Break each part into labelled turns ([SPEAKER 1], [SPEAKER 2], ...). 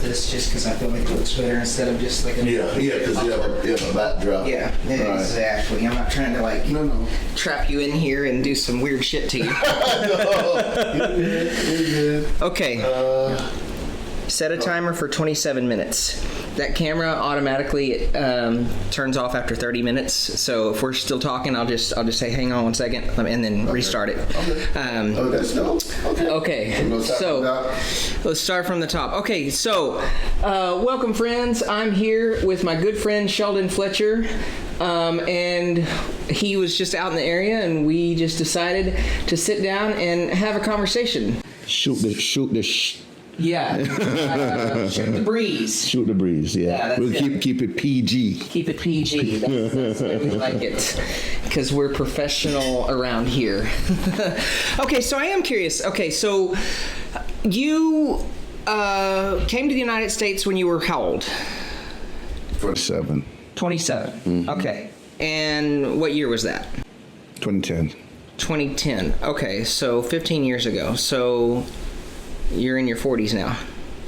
[SPEAKER 1] this just because I feel like it looks better instead of just like a...
[SPEAKER 2] Yeah, because you have a backdrop.
[SPEAKER 1] Yeah,
[SPEAKER 2] right.
[SPEAKER 1] Exactly. I'm not trying to like trap you in here and do some weird shit to you.
[SPEAKER 2] No, you're good.
[SPEAKER 1] Okay. Set a timer for 27 minutes. That camera automatically turns off after 30 minutes. So if we're still talking, I'll just say, hang on 1 second, and then restart it.
[SPEAKER 2] Okay. Let's go.
[SPEAKER 1] Okay. So let's start from the top. Okay. So welcome, friends. I'm here with my good friend Sheldon Fletcher, and he was just out in the area, and we just decided to sit down and have a conversation.
[SPEAKER 3] Shoot the
[SPEAKER 1] Yeah, shoot the breeze.
[SPEAKER 3] Shoot the breeze. Yeah, we'll keep it PG.
[SPEAKER 1] Keep it PG. That's the way we like it, because we're professional around here. Okay, so I am curious. Okay, so you came to the United States when you were how old?
[SPEAKER 3] 27.
[SPEAKER 1] 27. Mm-hmm. Okay, and what year was that?
[SPEAKER 3] 2010.
[SPEAKER 1] 2010. Okay, so 15 years ago. So you're in your 40s now.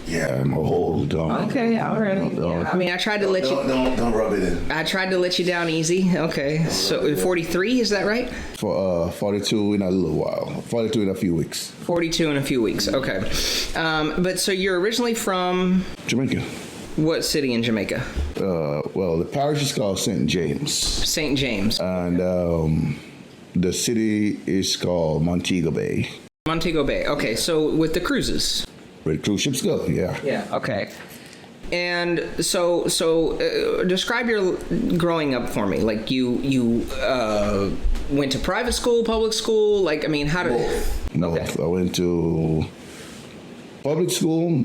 [SPEAKER 3] Yeah, I'm old.
[SPEAKER 1] Okay, all right. Yeah, I mean, I tried to let you...
[SPEAKER 2] Don't rub it in.
[SPEAKER 1] I tried to let you down easy. Okay, so 43, is that right?
[SPEAKER 3] For 42 in a little while. 42 in a few weeks.
[SPEAKER 1] 42 in a few weeks, okay. But so you're originally from...
[SPEAKER 3] Jamaica.
[SPEAKER 1] What city in Jamaica?
[SPEAKER 3] Well, the parish is called St. James.
[SPEAKER 1] St. James.
[SPEAKER 3] And the city is called Montego Bay.
[SPEAKER 1] Montego Bay. Okay, so with the cruises.
[SPEAKER 3] Where the cruise ships go, yeah.
[SPEAKER 1] Yeah, okay. And so describe your growing up for me. Like you went to private school, public school. Like, I mean, how did?
[SPEAKER 3] No, okay. I went to public school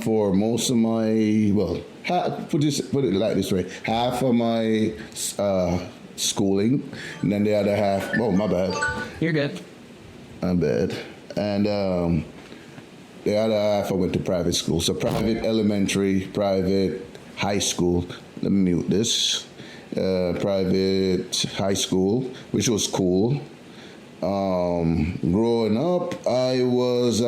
[SPEAKER 3] for most of my put it like this way: half of my schooling, and then the other half. Oh, my bad.
[SPEAKER 1] You're good.
[SPEAKER 3] I'm bad. And the other half I went to private school. So private elementary, private high school. Let me mute this. Private high school, which was cool. Growing up, I was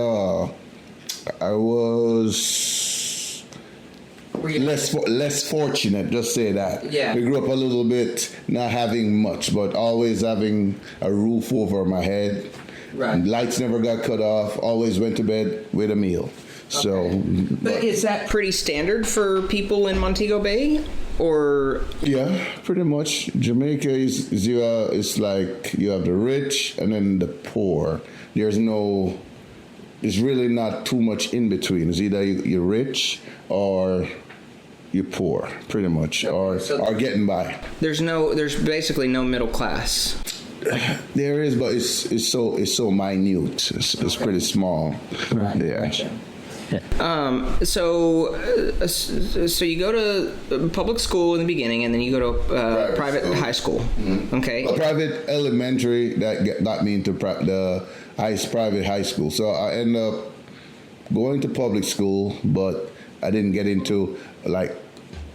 [SPEAKER 3] less fortunate, just say that.
[SPEAKER 1] Yeah.
[SPEAKER 3] We grew up a little bit not having much, but always having a roof over my head.
[SPEAKER 1] Right.
[SPEAKER 3] Lights never got cut off. Always went to bed with a meal. Okay. So,
[SPEAKER 1] but is that pretty standard for people in Montego Bay, or?
[SPEAKER 3] Yeah, pretty much. Jamaica it's like you have the rich and then the poor. There's really not too much in between. It's either you're rich or you're poor, pretty much, or getting by.
[SPEAKER 1] There's basically no middle class.
[SPEAKER 3] There is, but it's so minute. It's pretty small.
[SPEAKER 1] Right.
[SPEAKER 3] Yeah.
[SPEAKER 1] Gotcha. So you go to public school in the beginning, and then you go to private high school. Mm-hmm. Okay.
[SPEAKER 3] Private elementary that got me into the private high school. So I ended up going to public school, but I didn't get into like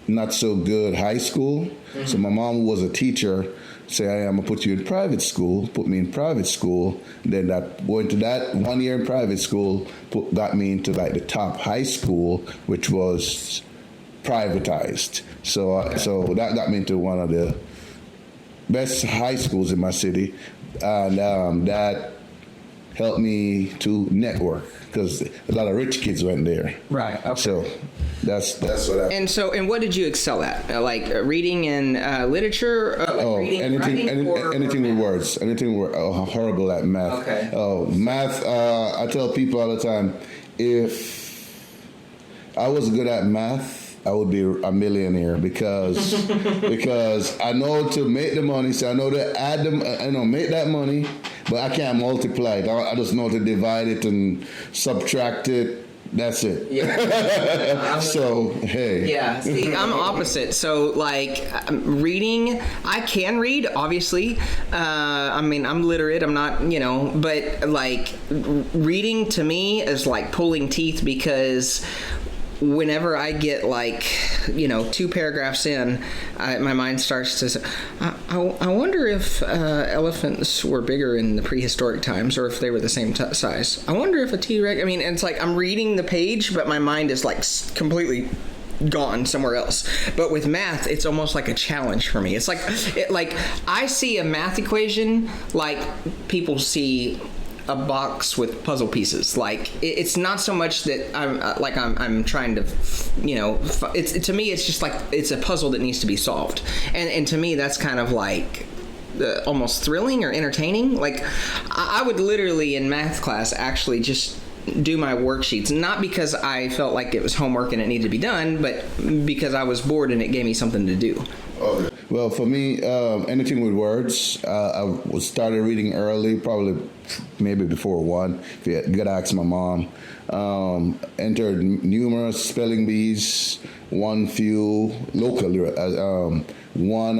[SPEAKER 3] not so good high school. Mm-hmm. So my mom was a teacher. Say, I'm going to put you in private school, put me in private school. Then going to that 1 year in private school got me into like the top high school, which was privatized. So that got me into one of the best high schools in my city. And that helped me to network because a lot of rich kids went there.
[SPEAKER 1] Right. Okay.
[SPEAKER 3] So that's what I...
[SPEAKER 1] And what did you excel at? Like reading and literature?
[SPEAKER 3] Anything with words. Anything horrible at math.
[SPEAKER 1] Okay.
[SPEAKER 3] Math, I tell people all the time, if I was good at math, I would be a millionaire because I know to make the money, so I know to add them, make that money, but I can't multiply it. I just know to divide it and subtract it. That's it.
[SPEAKER 1] Yeah.
[SPEAKER 3] So, hey.
[SPEAKER 1] Yeah, see, I'm opposite. So, like, reading, I can read, obviously. I mean, I'm literate. I'm not, but, like, reading to me is like pulling teeth because whenever I get like, 2 paragraphs in, my mind starts to say, I wonder if elephants were bigger in the prehistoric times, or if they were the same size. I wonder if a T-Rex, and it's like I'm reading the page, but my mind is like completely gone somewhere else. But with math, it's almost like a challenge for me. It's like I see a math equation like people see a box with puzzle pieces. Like it's not so much that I'm trying to, to me it's just like it's a puzzle that needs to be solved, and to me that's kind of like almost thrilling or entertaining. Like I would literally in math class actually just do my worksheets, not because I felt like it was homework and it needed to be done, but because I was bored and it gave me something to do.
[SPEAKER 3] Okay. Well, for me, anything with words, I started reading early, probably maybe before 1. If you gotta ask my mom. Entered numerous spelling bees, won few locally, won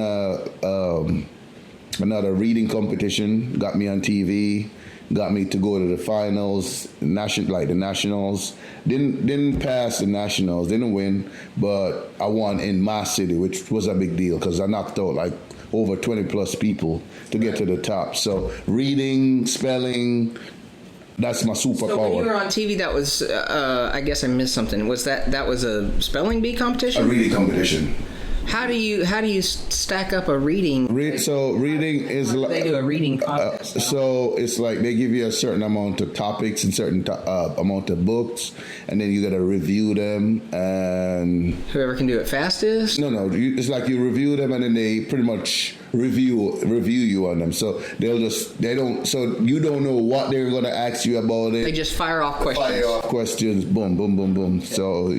[SPEAKER 3] another reading competition, got me on TV. Got me to go to the finals, the nationals. Didn't pass the nationals, didn't win, but I won in my city, which was a big deal because I knocked out like over 20 plus people to get to the top. So reading, spelling, that's my superpower.
[SPEAKER 1] So when you were on TV, that was, I guess I missed something. Was that was a spelling bee competition?
[SPEAKER 3] A reading competition.
[SPEAKER 1] How do you stack up a reading?
[SPEAKER 3] So reading is like
[SPEAKER 1] they do a reading contest.
[SPEAKER 3] So it's like they give you a certain amount of topics and certain amount of books, and then you got to review them. And
[SPEAKER 1] whoever can do it fastest.
[SPEAKER 3] No. It's like you review them, and then they pretty much review you on them. So so you don't know what they're going to ask you about it.
[SPEAKER 1] They just fire off questions.
[SPEAKER 3] Boom, boom, boom, boom. So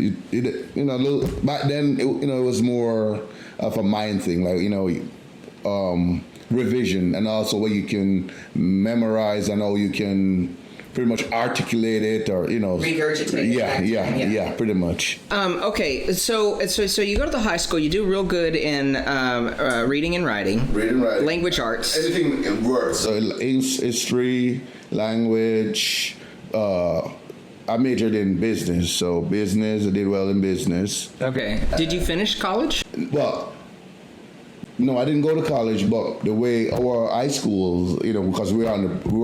[SPEAKER 3] back then it was more of a mind thing, like revision, and also what you can memorize and how you can pretty much articulate it, or
[SPEAKER 1] regurgitate.
[SPEAKER 3] Yeah, pretty much.
[SPEAKER 1] Okay, so you go to the high school, you do real good in reading and writing, language arts,
[SPEAKER 3] anything in words. So history, language. I majored in business, so business. I did well in business.
[SPEAKER 1] Okay. Did you finish college?
[SPEAKER 3] Well, no, I didn't go to college, but the way our high schools, because we were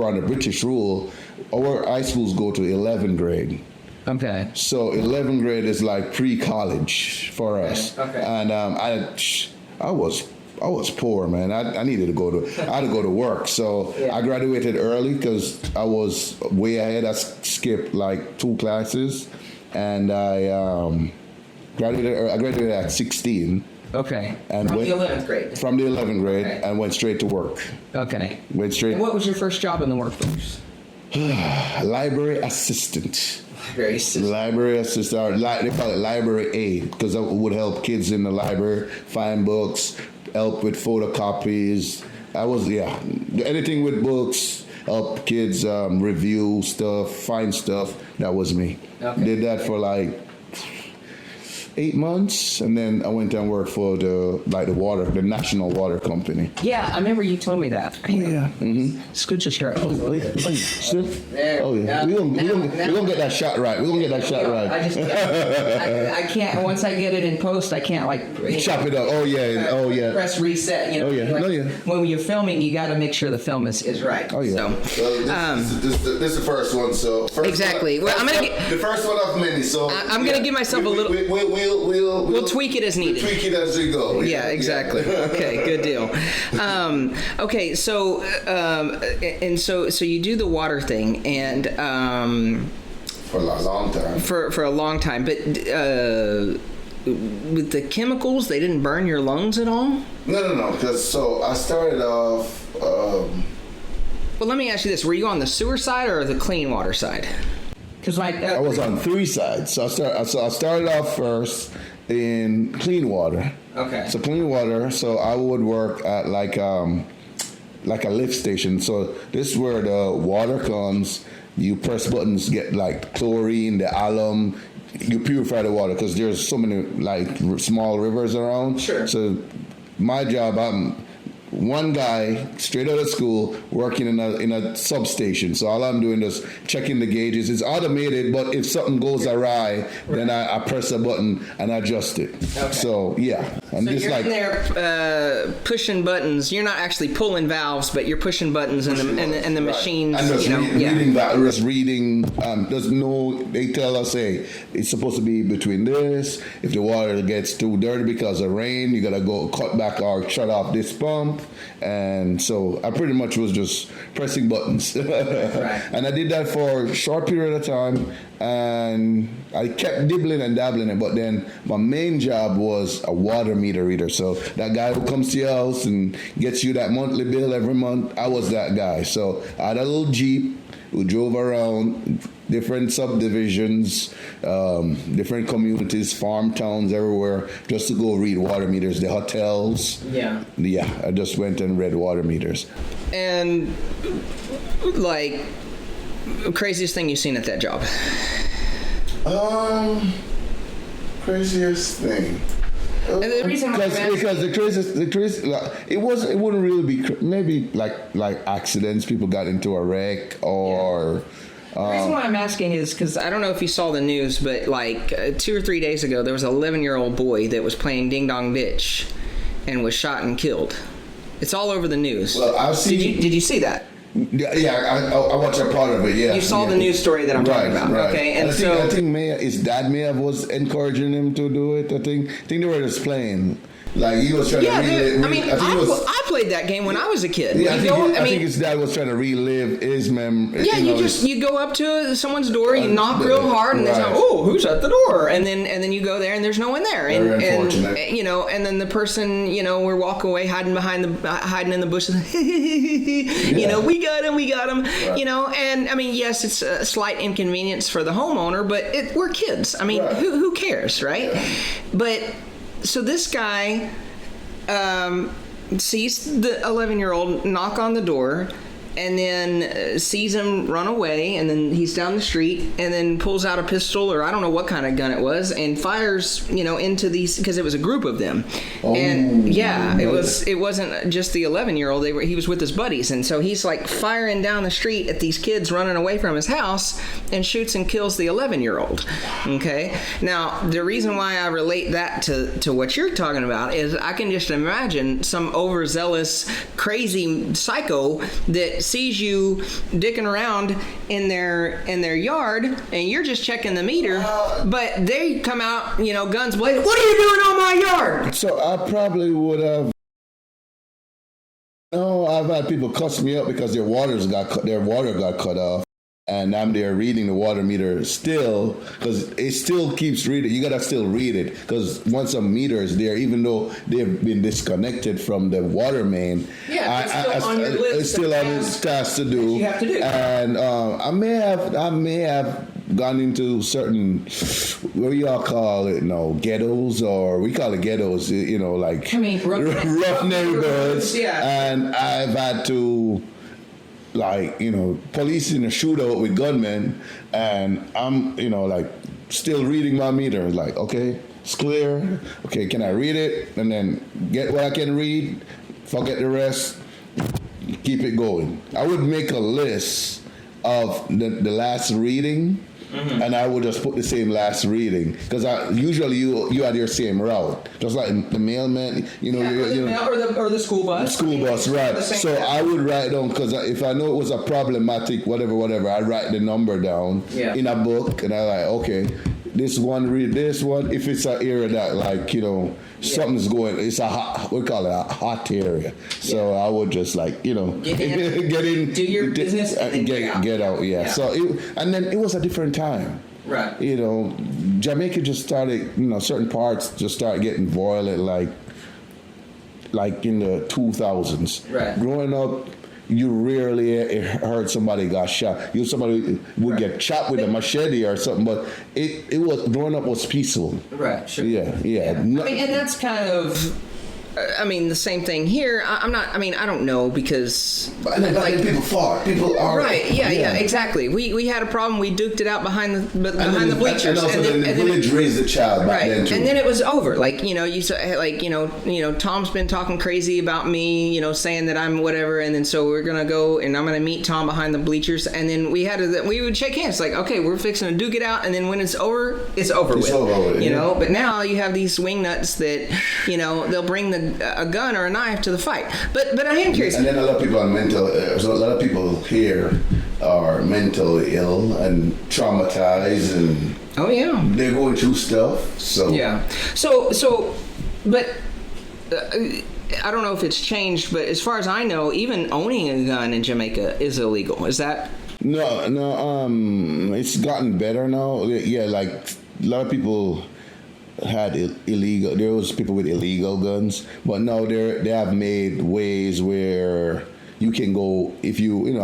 [SPEAKER 3] on the British rule, our high schools go to 11th grade. Okay. So 11th grade is like pre-college for us. Okay. And I was poor, man. I needed to go to. I had to go to work, so yeah. I graduated early because I was way ahead. I skipped like 2 classes, and I graduated at 16.
[SPEAKER 1] Okay. And from the 11th grade.
[SPEAKER 3] From the 11th grade, okay. And went straight to work.
[SPEAKER 1] Okay.
[SPEAKER 3] Went straight.
[SPEAKER 1] And what was your first job in the workforce?
[SPEAKER 3] Library assistant. Library assistant. They call it library aide, because I would help kids in the library find books, help with photocopies. Anything with books, help kids review stuff, find stuff. That was me. Okay. Did that for like 8 months, and then I went and worked for the national water company.
[SPEAKER 1] Yeah, I remember you told me that.
[SPEAKER 3] Yeah. Mm-hmm.
[SPEAKER 1] It's good to share.
[SPEAKER 3] Oh yeah. We're gonna get that shot right.
[SPEAKER 1] I can't. Once I get it in post, I can't
[SPEAKER 3] chop it up. Oh yeah.
[SPEAKER 1] Press reset. When you're filming, you got to make sure the film is right.
[SPEAKER 3] Oh yeah.
[SPEAKER 1] So,
[SPEAKER 2] this is the first one. So
[SPEAKER 1] exactly.
[SPEAKER 2] I'm gonna get the first one of many. So
[SPEAKER 1] I'm gonna give myself a little. We'll tweak it as needed.
[SPEAKER 2] Tweak it as we go.
[SPEAKER 1] Yeah, exactly. Okay, good deal. Okay, so so you do the water thing, and
[SPEAKER 2] for a long time.
[SPEAKER 1] For a long time, but with the chemicals, they didn't burn your lungs at all?
[SPEAKER 2] No. Because I started off.
[SPEAKER 1] Well, let me ask you this: were you on the sewer side or the clean water side? Because
[SPEAKER 3] I was on 3 sides. So I started off first in clean water.
[SPEAKER 1] Okay.
[SPEAKER 3] So clean water. So I would work at like a lift station. So this is where the water comes. You press buttons, get like chlorine, the alum. You purify the water because there's so many like small rivers around.
[SPEAKER 1] Sure.
[SPEAKER 3] So my job, one guy straight out of school working in a substation. So all I'm doing is checking the gauges. It's automated, but if something goes awry, then I press a button and adjust it. Okay. So yeah, and
[SPEAKER 1] so
[SPEAKER 3] just
[SPEAKER 1] you're
[SPEAKER 3] like
[SPEAKER 1] in there pushing buttons. You're not actually pulling valves, but you're pushing buttons and the machines.
[SPEAKER 3] And just reading that. Just reading. There's no. They tell us, hey, it's supposed to be between this. If the water gets too dirty because of rain, you gotta go cut back or shut off this pump. And so I pretty much was just pressing buttons. Right. And I did that for a short period of time, and I kept dibbling and dabbling it, but then my main job was a water meter reader. So that guy who comes to your house and gets you that monthly bill every month, I was that guy. So I had a little Jeep. We drove around different subdivisions, different communities, farm towns everywhere, just to go read water meters, the hotels.
[SPEAKER 1] Yeah,
[SPEAKER 3] I just went and read water meters.
[SPEAKER 1] And, like, craziest thing you've seen at that job?
[SPEAKER 2] Craziest thing.
[SPEAKER 1] And the reason why
[SPEAKER 3] because the craziest, it wouldn't really be maybe like accidents. People got into a wreck or.
[SPEAKER 1] The reason why I'm asking is because I don't know if you saw the news, but like 2 or 3 days ago, there was an 11-year-old boy that was playing Ding Dong Ditch and was shot and killed. It's all over the news.
[SPEAKER 2] Well, I've seen.
[SPEAKER 1] Did you see that?
[SPEAKER 3] Yeah, I watched a part of it. Yeah,
[SPEAKER 1] you saw the news story that I'm talking about.
[SPEAKER 3] Right.
[SPEAKER 1] Okay, and
[SPEAKER 3] I think his dad may have was encouraging him to do it. I think they were just playing. Like he was trying to relive.
[SPEAKER 1] I played that game when I was a kid.
[SPEAKER 3] Yeah, I think his dad was trying to relive his memory.
[SPEAKER 1] Yeah, you go up to someone's door, you knock real hard, and they say, "Oh, who's at the door?" And then you go there, and there's no one there.
[SPEAKER 3] Very unfortunate.
[SPEAKER 1] And then the person, we walk away hiding in the bushes. We got him. Right. And I mean, yes, it's a slight inconvenience for the homeowner, but we're kids. I mean, who cares, right? Yeah. But. So this guy sees the 11-year-old knock on the door, and then sees him run away, and then he's down the street, and then pulls out a pistol, or I don't know what kind of gun it was, and fires, into these, because it was a group of them. Oh, and it wasn't just the 11-year-old. He was with his buddies, and so he's like firing down the street at these kids running away from his house, and shoots and kills the 11-year-old. Okay. Now the reason why I relate that to what you're talking about is I can just imagine some overzealous, crazy psycho that sees you dicking around in their yard, and you're just checking the meter, but they come out, guns blazing. What are you doing on my yard?
[SPEAKER 3] So I probably would have. No, I've had people cuss me up because their water got cut off. And I'm there reading the water meter still, because it still keeps reading. You gotta still read it, because once a meter is there, even though they've been disconnected from the water main, it's still on its task to do.
[SPEAKER 1] You have to do.
[SPEAKER 3] And I may have gone into certain, what do y'all call it? Ghettos, or we call it ghettos. Rough neighborhoods. Yeah. And I've had to. Police in a shootout with gunmen, and I'm, still reading my meter. Like, okay, it's clear. Okay, can I read it? And then get what I can read, forget the rest, keep it going. I would make a list of the last reading. Mm-hmm. And I would just put the same last reading, because usually you had your same route, just like the mailman,
[SPEAKER 1] or the school bus.
[SPEAKER 3] School bus, right? So I would write down, because if I know it was a problematic whatever, I'd write the number down in a book, and I okay, this one read this one. If it's an area that something's going, it's we call it a hot area. So I would just get in,
[SPEAKER 1] do your business, and
[SPEAKER 3] get out. Yeah. So and then it was a different time.
[SPEAKER 1] Right.
[SPEAKER 3] Jamaica just started. Certain parts just started getting violent, like in the 2000s.
[SPEAKER 1] Right.
[SPEAKER 3] Growing up, you rarely heard somebody got shot. Somebody would get shot with a machete or something, but it was growing up was peaceful.
[SPEAKER 1] Right. Sure.
[SPEAKER 3] Yeah.
[SPEAKER 1] I mean, and that's kind of I mean, the same thing here. I'm not. I mean, I don't know because.
[SPEAKER 2] But like people fought. People are
[SPEAKER 1] right. Yeah. Exactly. We had a problem. We duked it out behind the bleachers.
[SPEAKER 2] And also, the village raised the child back then too.
[SPEAKER 1] And then it was over. Like you said, like Tom's been talking crazy about me. Saying that I'm whatever, and then so we're gonna go and I'm gonna meet Tom behind the bleachers, and then we would shake hands. Like, okay, we're fixing to duke it out, and then when it's over, it's over with. But now you have these wing nuts that they'll bring a gun or a knife to the fight. But I am curious.
[SPEAKER 2] And then a lot of people are so a lot of people here are mentally ill and traumatized, and they're going through stuff. So but I don't know if it's changed, but as far as I know, even owning a gun in Jamaica is illegal. Is that?
[SPEAKER 3] No. It's gotten better now. Yeah, like a lot of people had illegal. There was people with illegal guns, but now they have made ways where you can go if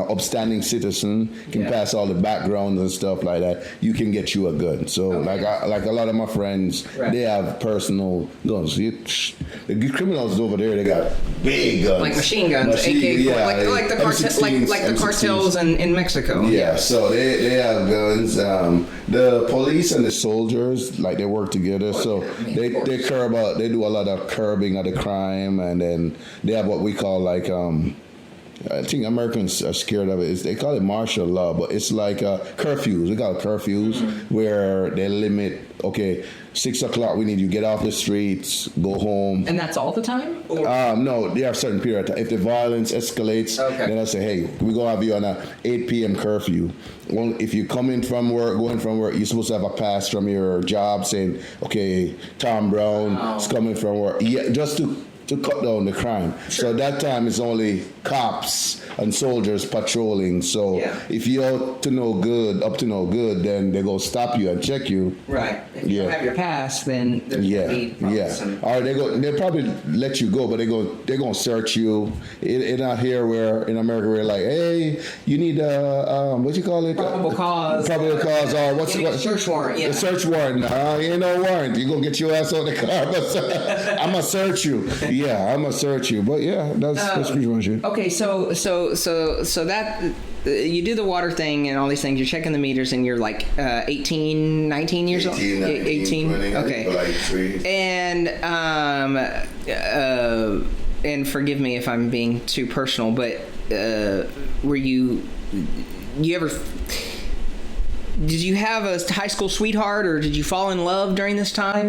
[SPEAKER 3] upstanding citizen can pass all the backgrounds and stuff like that. You can get you a gun. So like a lot of my friends, they have personal guns. The criminals over there, they got big guns,
[SPEAKER 1] like machine guns, AK, like the cartels in Mexico.
[SPEAKER 3] Yeah, so they have guns. The police and the soldiers, they work together. So they do a lot of curbing of the crime, and then they have what we call I think Americans are scared of it. They call it martial law, but it's like curfews. We call it curfews, where they limit, 6 o'clock, we need you to get off the streets, go home.
[SPEAKER 1] And that's all the time?
[SPEAKER 3] No, there are certain period of time. If the violence escalates, then I say, hey, we're going to have you on a 8 p.m. curfew. If you come in from work, going from work, you're supposed to have a pass from your job saying, okay, Tom Brown is coming from work. Yeah, just to cut down the crime. Sure. So at that time it's only cops and soldiers patrolling. So if you're up to no good, then they go stop you and check you.
[SPEAKER 1] Right. If you don't have your pass, then there's
[SPEAKER 3] Or they probably let you go, but they're gonna search you. It's not here where in America we're like, hey, you need what you call it?
[SPEAKER 1] Probable cause.
[SPEAKER 3] Probable cause, or
[SPEAKER 1] what's a search warrant?
[SPEAKER 3] A search warrant. Ain't no warrant. You're gonna get your ass on the car. I'm gonna search you. Yeah, I'm gonna search you. But that's pretty much it.
[SPEAKER 1] Okay, so that you do the water thing and all these things. You're checking the meters, and you're like 18, 19 years old. 18.
[SPEAKER 2] 20,
[SPEAKER 1] okay.
[SPEAKER 2] Like 3.
[SPEAKER 1] And forgive me if I'm being too personal, but were you ever? Did you have a high school sweetheart, or did you fall in love during this time?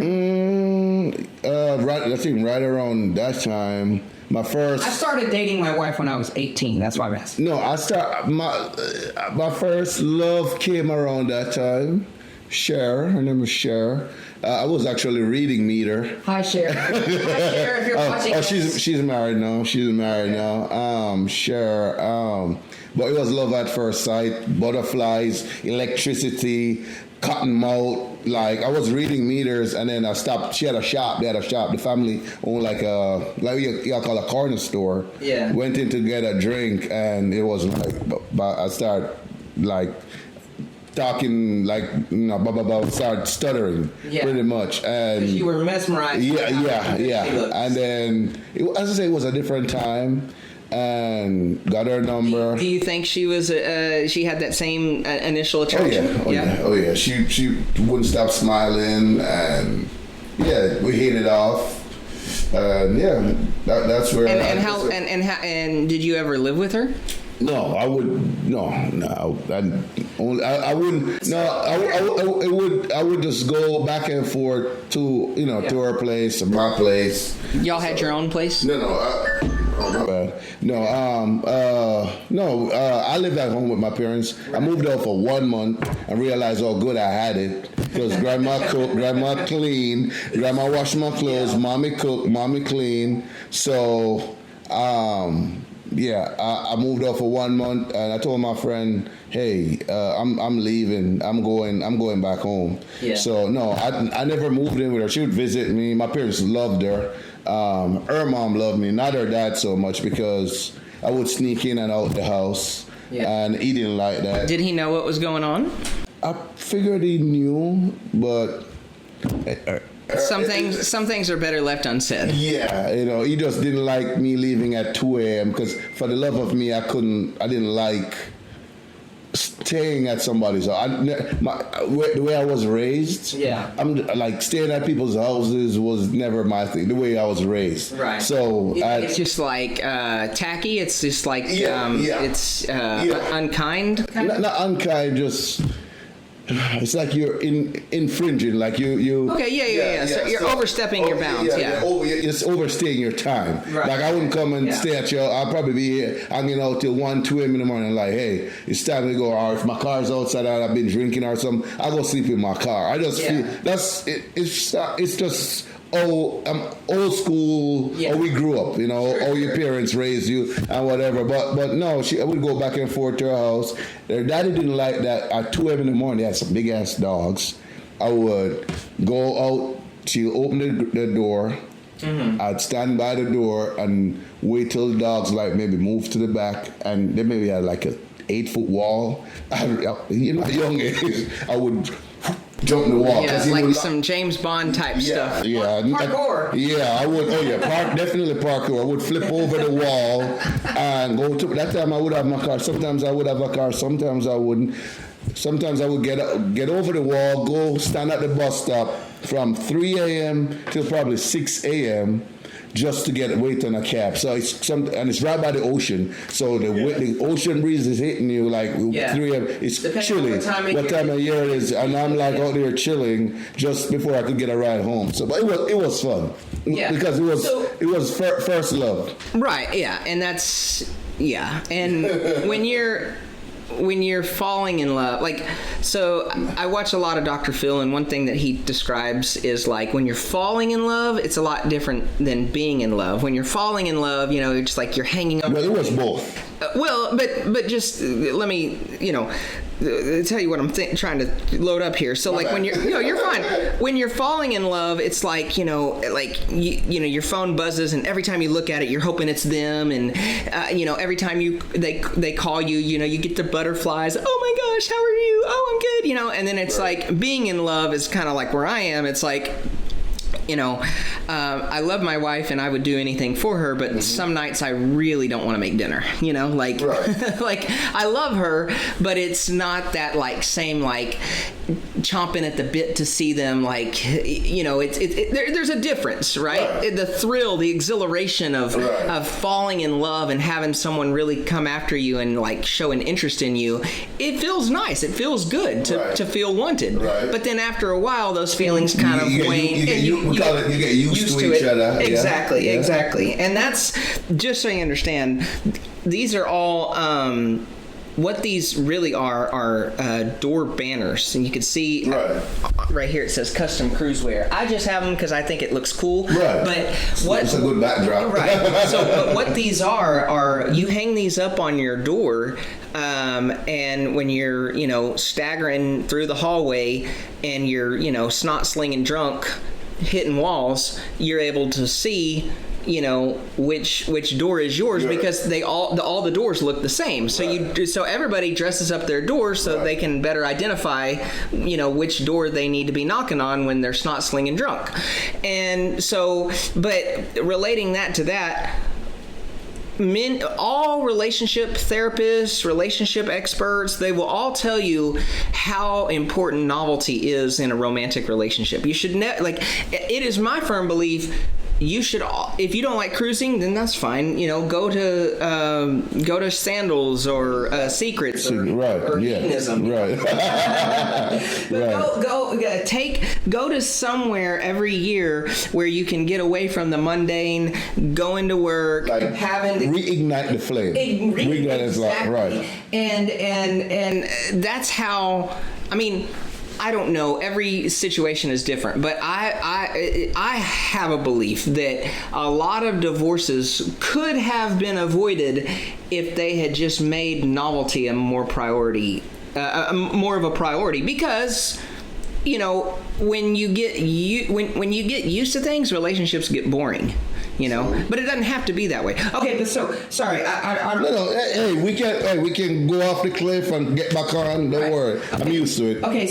[SPEAKER 3] I think right around that time, I
[SPEAKER 1] started dating my wife when I was 18. That's why I'm asking.
[SPEAKER 3] No, my first love came around that time. Cher, her name is Cher. I was actually reading meter.
[SPEAKER 1] Hi, Cher. Hi, Cher, if you're watching.
[SPEAKER 3] She's married now. Cher. But it was love at first sight. Butterflies, electricity, cotton mouth. I was reading meters, and then I stopped. She had a shop. They had a shop. The family owned you call a corner store.
[SPEAKER 1] Yeah.
[SPEAKER 3] Went in to get a drink, and it was I started talking started stuttering pretty much, and
[SPEAKER 1] you were mesmerized.
[SPEAKER 3] Yeah. And then, as I say, it was a different time. And got her number.
[SPEAKER 1] Do you think she was? She had that same initial attraction?
[SPEAKER 2] Oh yeah. She wouldn't stop smiling, and we hit it off. That's where.
[SPEAKER 1] And did you ever live with her?
[SPEAKER 3] No, I would. No, I wouldn't. No, I would just go back and forth to to her place, to my place.
[SPEAKER 1] Y'all had your own place?
[SPEAKER 3] No. My bad. I lived at home with my parents. I moved out for 1 month and realized how good I had it. Because grandma cooked, grandma cleaned, grandma washed my clothes, mommy cooked, mommy cleaned. So, I moved out for 1 month, and I told my friend, "Hey, I'm leaving. I'm going back home."
[SPEAKER 1] Yeah.
[SPEAKER 3] So no, I never moved in with her. She would visit me. My parents loved her. Her mom loved me, not her dad so much, because I would sneak in and out the house, and he didn't like that.
[SPEAKER 1] Did he know what was going on?
[SPEAKER 3] I figured he knew, but
[SPEAKER 1] Some things are better left unsaid.
[SPEAKER 3] Yeah, he just didn't like me leaving at 2 a.m. because for the love of me, I didn't like staying at somebody's house. The way I was raised, I'm like staying at people's houses was never my thing. The way I was raised,
[SPEAKER 1] right?
[SPEAKER 3] So
[SPEAKER 1] it's just like tacky. It's just like it's unkind.
[SPEAKER 3] Not unkind, just. It's like you're infringing, like you.
[SPEAKER 1] Okay, yeah. So you're overstepping your bounds.
[SPEAKER 3] It's overstaying your time.
[SPEAKER 1] Right.
[SPEAKER 3] Like I wouldn't come and stay at your. I'll probably be here hanging out till 1, 2 a.m. in the morning. Like, hey, it's time to go. Or if my car's outside and I've been drinking or something, I go sleep in my car. I just feel that's it. It's just. Old school. Or we grew up, or your parents raised you and whatever. But no, I would go back and forth to her house. Their daddy didn't like that. At 2 a.m. in the morning, they had some big ass dogs. I would go out. She'll open the door. Mm-hmm. I'd stand by the door and wait till the dogs maybe move to the back, and they maybe had like a 8-foot wall. In my young age, I would jump the wall.
[SPEAKER 1] Yeah, like some James Bond type stuff.
[SPEAKER 3] Yeah,
[SPEAKER 1] parkour.
[SPEAKER 3] I would. Oh yeah, definitely parkour. I would flip over the wall and go to. That time I would have my car. Sometimes I would have a car. Sometimes I wouldn't. Sometimes I would get over the wall, go stand at the bus stop from 3 a.m. till probably 6 a.m. just to wait on a cab. So it's right by the ocean. So the ocean breeze is hitting you like 3 a.m. It's chilly. What time of year it is, and I'm like out there chilling just before I could get a ride home. So, but it was fun because it was first love.
[SPEAKER 1] Right. Yeah, and that's and when you're falling in love, so I watch a lot of Dr. Phil, and one thing that he describes is like when you're falling in love, it's a lot different than being in love. When you're falling in love, it's just like you're hanging up.
[SPEAKER 3] Well, it was both.
[SPEAKER 1] But just let me, tell you what I'm trying to load up here. So like when you're fine. When you're falling in love, it's like, your phone buzzes, and every time you look at it, you're hoping it's them. And, every time they call you, you get the butterflies. Oh my gosh, how are you? Oh, I'm good. And then it's like being in love is kind of like where I am. It's like, I love my wife and I would do anything for her, but some nights I really don't want to make dinner, like, like I love her, but it's not that same chomping at the bit to see them, there's a difference, right? The thrill, the exhilaration of falling in love and having someone really come after you and show an interest in you. It feels nice. It feels good to feel wanted. Right. But then after a while, those feelings kind of wane.
[SPEAKER 3] You get used to each other.
[SPEAKER 1] Exactly, exactly. And that's, just so you understand, these are all, what these really are door banners. And you can see right here it says custom cruisewear. I just have them because I think it looks cool. Right. But
[SPEAKER 3] it's a good backdrop.
[SPEAKER 1] Right. But what these are you hang these up on your door, and when you're, staggering through the hallway and you're, snot slinging drunk, hitting walls, you're able to see which door is yours because they all the doors look the same. So so everybody dresses up their doors so they can better identify which door they need to be knocking on when they're snot slinging drunk. And so, but relating that to that, all relationship therapists, relationship experts, they will all tell you how important novelty is in a romantic relationship. You should it is my firm belief, you should, if you don't like cruising, then that's fine. Go to Sandals or Secrets or hedonism. Right. But go to somewhere every year where you can get away from the mundane, going to work, having to
[SPEAKER 3] reignite the flame.
[SPEAKER 1] Exactly. Right. And that's how. I mean, I don't know. Every situation is different, but I have a belief that a lot of divorces could have been avoided if they had just made novelty a more of a priority. Because when you get used to things, relationships get boring. But it doesn't have to be that way. Okay, but so sorry.
[SPEAKER 3] No. Hey, we can go off the cliff and get back on. Don't worry. Okay. I'm used to it.
[SPEAKER 1] Okay,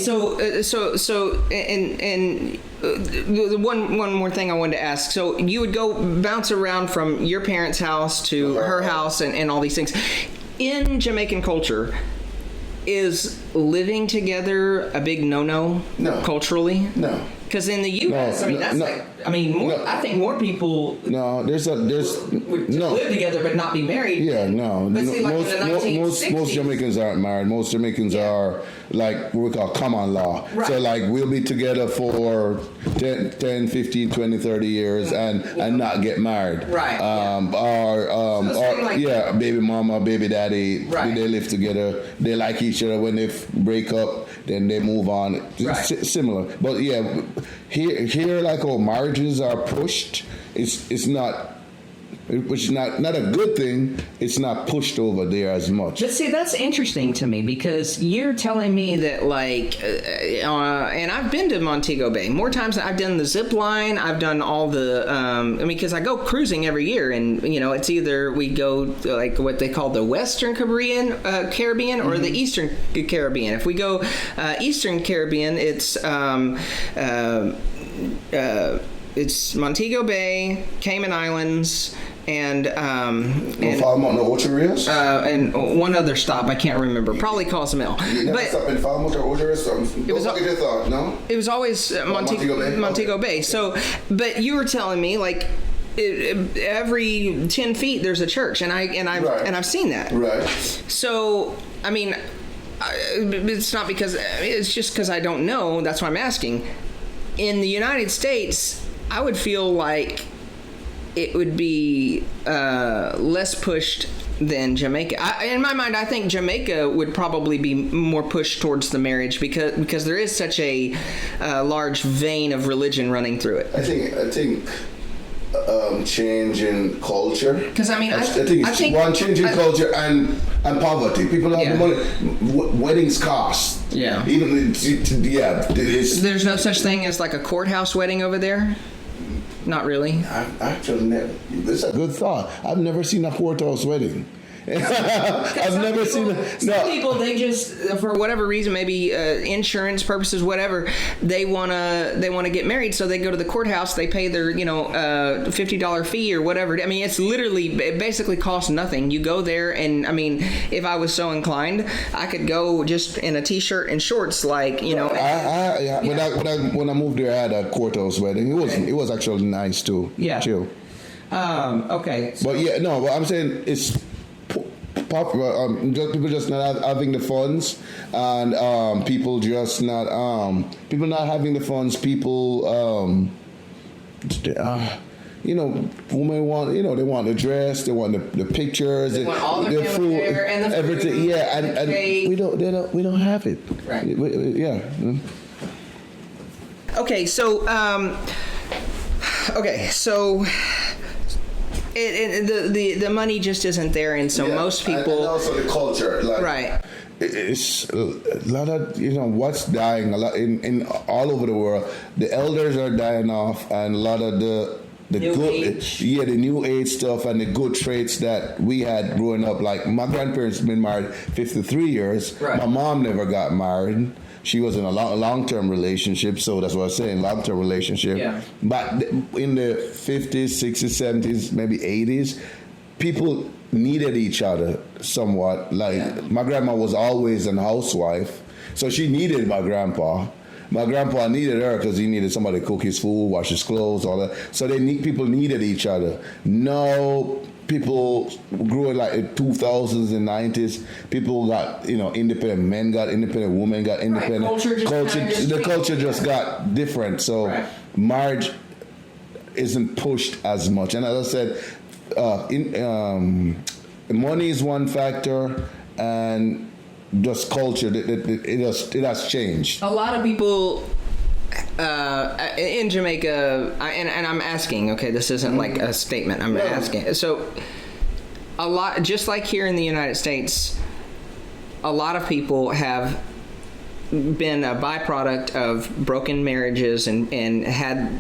[SPEAKER 1] one more thing I wanted to ask. So you would go bounce around from your parents' house to her house and all these things. In Jamaican culture, is living together a big no-no?
[SPEAKER 2] No.
[SPEAKER 1] Culturally?
[SPEAKER 2] No.
[SPEAKER 1] Because in the U.S., I think more people would live together but not be married.
[SPEAKER 3] Yeah, no.
[SPEAKER 1] But see, like
[SPEAKER 3] most Jamaicans aren't married. Most Jamaicans are like what we call common law. Right. So like we'll be together for 10, 15, 20, 30 years and not get married.
[SPEAKER 1] Right.
[SPEAKER 3] Baby mama, baby daddy,
[SPEAKER 1] right.
[SPEAKER 3] They live together. They like each other. When they break up, then they move on.
[SPEAKER 1] Right.
[SPEAKER 3] Similar. But yeah, here like how marriages are pushed, it's not, which is not a good thing. It's not pushed over there as much.
[SPEAKER 1] But see, that's interesting to me because you're telling me that and I've been to Montego Bay more times. I've done the zip line. I've done all the, because I go cruising every year, and it's either we go like what they call the Western Caribbean or the Eastern Caribbean. If we go Eastern Caribbean, it's Montego Bay, Cayman Islands, and one other stop I can't remember. Probably Cozumel.
[SPEAKER 2] You never stop in Falmouth or Ocho Rios?
[SPEAKER 1] It was always Montego Bay. So, but you were telling me like every 10 feet there's a church, and I've seen that.
[SPEAKER 2] Right.
[SPEAKER 1] So I mean, it's not because it's just because I don't know. That's why I'm asking. In the United States, I would feel like it would be less pushed than Jamaica. In my mind, I think Jamaica would probably be more pushed towards the marriage because there is such a large vein of religion running through it.
[SPEAKER 2] I think change in culture.
[SPEAKER 1] Because I
[SPEAKER 2] think one change in culture and poverty. People don't have the money. Weddings cost.
[SPEAKER 1] Yeah. There's no such thing as like a courthouse wedding over there. Not really.
[SPEAKER 2] I've actually never.
[SPEAKER 3] This is a good thought. I've never seen a courthouse wedding. I've never seen
[SPEAKER 1] some people, they just, for whatever reason, maybe insurance purposes, whatever, they wanna get married, so they go to the courthouse, they pay their $50 fee or whatever. I mean, it basically costs nothing. You go there, and I mean, if I was so inclined, I could go just in a t-shirt and shorts, like
[SPEAKER 3] When I moved there, I had a courthouse wedding. It was actually nice too.
[SPEAKER 1] Yeah.
[SPEAKER 3] Chill.
[SPEAKER 1] Okay. So.
[SPEAKER 3] But but I'm saying it's. People just not having the funds, and people just not having the funds. People, women want they want the dress, they want the pictures,
[SPEAKER 1] they want all the
[SPEAKER 3] food,
[SPEAKER 1] and the
[SPEAKER 3] everything.
[SPEAKER 1] Food,
[SPEAKER 3] and we don't have it.
[SPEAKER 1] Right. Okay, so the money just isn't there, and so most people,
[SPEAKER 2] and also the culture,
[SPEAKER 1] right?
[SPEAKER 3] It's a lot of what's dying a lot in all over the world. The elders are dying off, and a lot of the new age stuff and the good traits that we had growing up. Like my grandparents been married 53 years.
[SPEAKER 1] Right.
[SPEAKER 3] My mom never got married. She was in a long-term relationship, so that's what I was saying, long-term relationship.
[SPEAKER 1] Yeah.
[SPEAKER 3] But in the 50s, 60s, 70s, maybe 80s, people needed each other somewhat. My grandma was always a housewife, so she needed my grandpa. My grandpa needed her because he needed somebody to cook his food, wash his clothes, all that. So people needed each other. No. People grew in like the 2000s and 90s. People got, independent men got independent, women got independent.
[SPEAKER 1] Right.
[SPEAKER 3] The culture just got different. So marriage isn't pushed as much. And as I said, money is one factor, and just culture. It has changed.
[SPEAKER 1] A lot of people. In Jamaica, and I'm asking, okay, this isn't like a statement, I'm asking. So, a lot, just like here in the United States, a lot of people have been a byproduct of broken marriages and had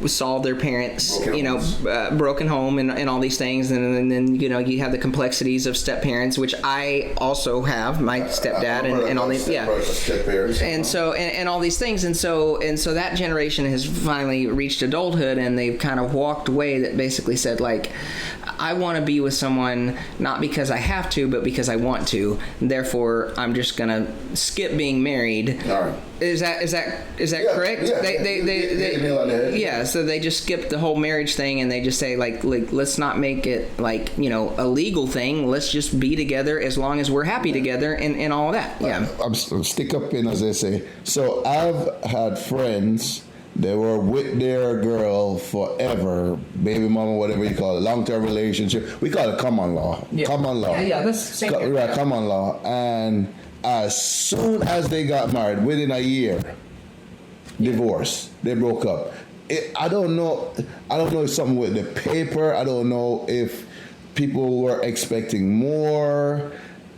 [SPEAKER 1] solved their parents, broken home and all these things. And then, you have the complexities of step parents, which I also have, my stepdad and all these, and so, and all these things. And so that generation has finally reached adulthood, and they've kind of walked away that basically said, like, I want to be with someone not because I have to, but because I want to. Therefore, I'm just gonna skip being married.
[SPEAKER 2] All right.
[SPEAKER 1] Is that correct?
[SPEAKER 2] Yeah.
[SPEAKER 1] So they just skip the whole marriage thing, and they just say like let's not make it like a legal thing. Let's just be together as long as we're happy together and all that. Yeah.
[SPEAKER 3] I'm stick up in, as they say. So I've had friends. They were with their girl forever, baby mama, whatever you call it, long-term relationship. We call it common law.
[SPEAKER 1] Yeah.
[SPEAKER 3] Common law.
[SPEAKER 1] Yeah, that's the same.
[SPEAKER 3] Right, common law. And as soon as they got married, within a year, divorce. They broke up. I don't know if something with the paper. I don't know if people were expecting more.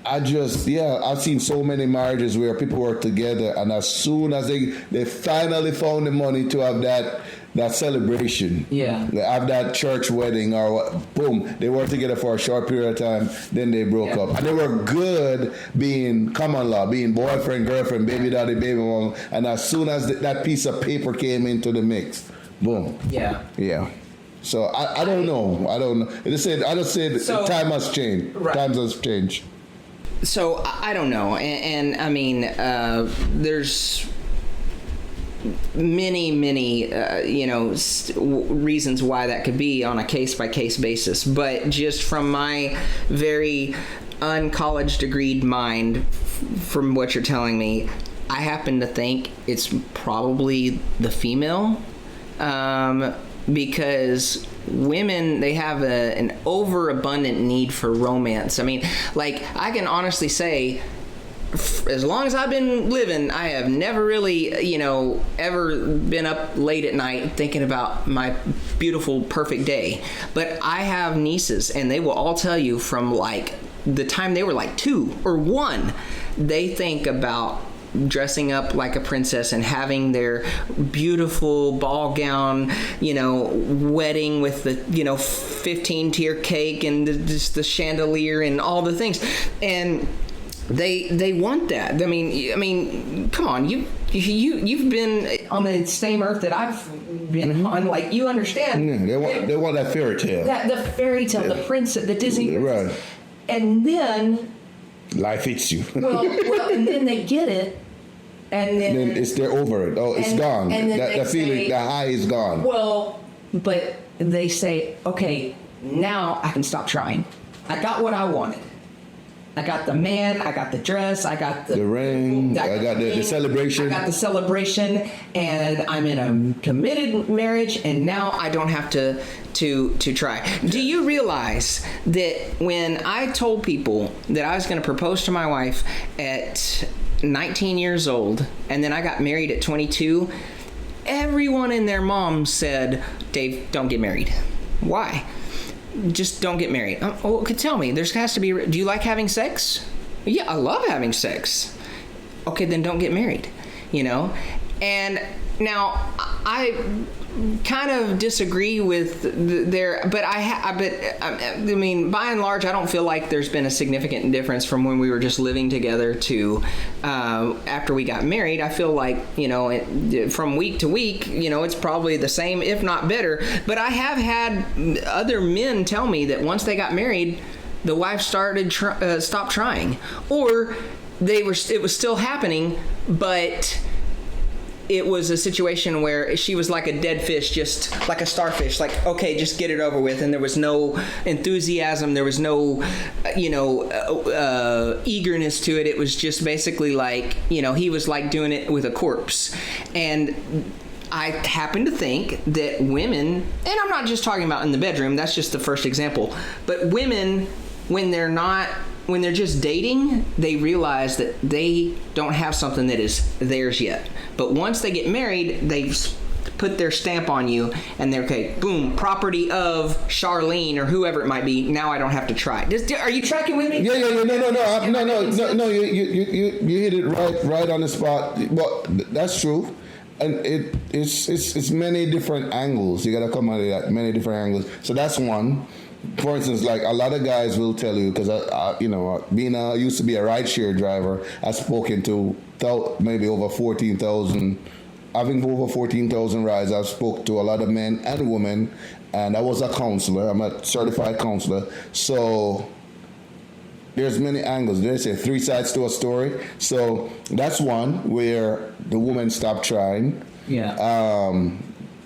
[SPEAKER 3] I've seen so many marriages where people were together, and as soon as they finally found the money to have that celebration, they have that church wedding or what, boom, they were together for a short period of time, then they broke up. And they were good being common law, being boyfriend, girlfriend, baby daddy, baby mama, and as soon as that piece of paper came into the mix, boom. Yeah. So I don't know. I just said time has changed.
[SPEAKER 1] Right.
[SPEAKER 3] Times has changed.
[SPEAKER 1] So I don't know, and I mean, there's many reasons why that could be on a case-by-case basis, but just from my very uncollege degreed mind, from what you're telling me, I happen to think it's probably the female, because women, they have an overabundant need for romance. I mean, like, I can honestly say, as long as I've been living, I have never really, ever been up late at night thinking about my beautiful, perfect day. But I have nieces, and they will all tell you from, like, the time they were, like, 2 or 1, they think about dressing up like a princess and having their beautiful ball gown, wedding with the, 15-tier cake and just the chandelier and all the things. And they want that. I mean, come on, you've been on the same earth that I've been on. Like, you understand?
[SPEAKER 3] Yeah, they want that fairy tale.
[SPEAKER 1] The fairy tale, the princess, the Disney princess.
[SPEAKER 3] Right.
[SPEAKER 1] And then
[SPEAKER 3] life hits you.
[SPEAKER 1] well, and then they get it. And then
[SPEAKER 3] they're over it. Oh, it's gone.
[SPEAKER 1] And then
[SPEAKER 3] that feeling, the high is gone.
[SPEAKER 1] Well, but they say, okay, now I can stop trying. I got what I wanted. I got the man, I got the dress, I got the
[SPEAKER 3] ring, I got the celebration.
[SPEAKER 1] I got the celebration, and I'm in a committed marriage, and now I don't have to try. Do you realize that when I told people that I was going to propose to my wife at 19 years old, and then I got married at 22, everyone and their mom said, Dave, don't get married. Why? Just don't get married. Oh, okay, tell me. There has to be. Do you like having sex? Yeah, I love having sex. Okay, then don't get married. And now I kind of disagree with but I mean, by and large, I don't feel like there's been a significant difference from when we were just living together to after we got married. I feel like, from week to week, it's probably the same, if not better. But I have had other men tell me that once they got married, the wife stopped trying, or it was still happening, but it was a situation where she was like a dead fish, just like a starfish, like, okay, just get it over with. And there was no enthusiasm. There was no, eagerness to it. It was just basically like, he was like doing it with a corpse. And I happen to think that women, and I'm not just talking about in the bedroom, that's just the first example, but women, when they're just dating, they realize that they don't have something that is theirs yet. But once they get married, they put their stamp on you, and they're okay. Boom, property of Charlene or whoever it might be. Now I don't have to try. Are you tracking with me?
[SPEAKER 3] Yeah. No. You hit it right on the spot. Well, that's true, and it's many different angles. You got to come at it at many different angles. So that's one. For instance, like a lot of guys will tell you, because I used to be a rideshare driver. I've spoken to maybe over 14,000. Having over 14,000 rides, I've spoke to a lot of men and women, and I was a counselor. I'm a certified counselor. So there's many angles. There's 3 sides to a story. So that's one where the woman stopped trying.
[SPEAKER 1] Yeah.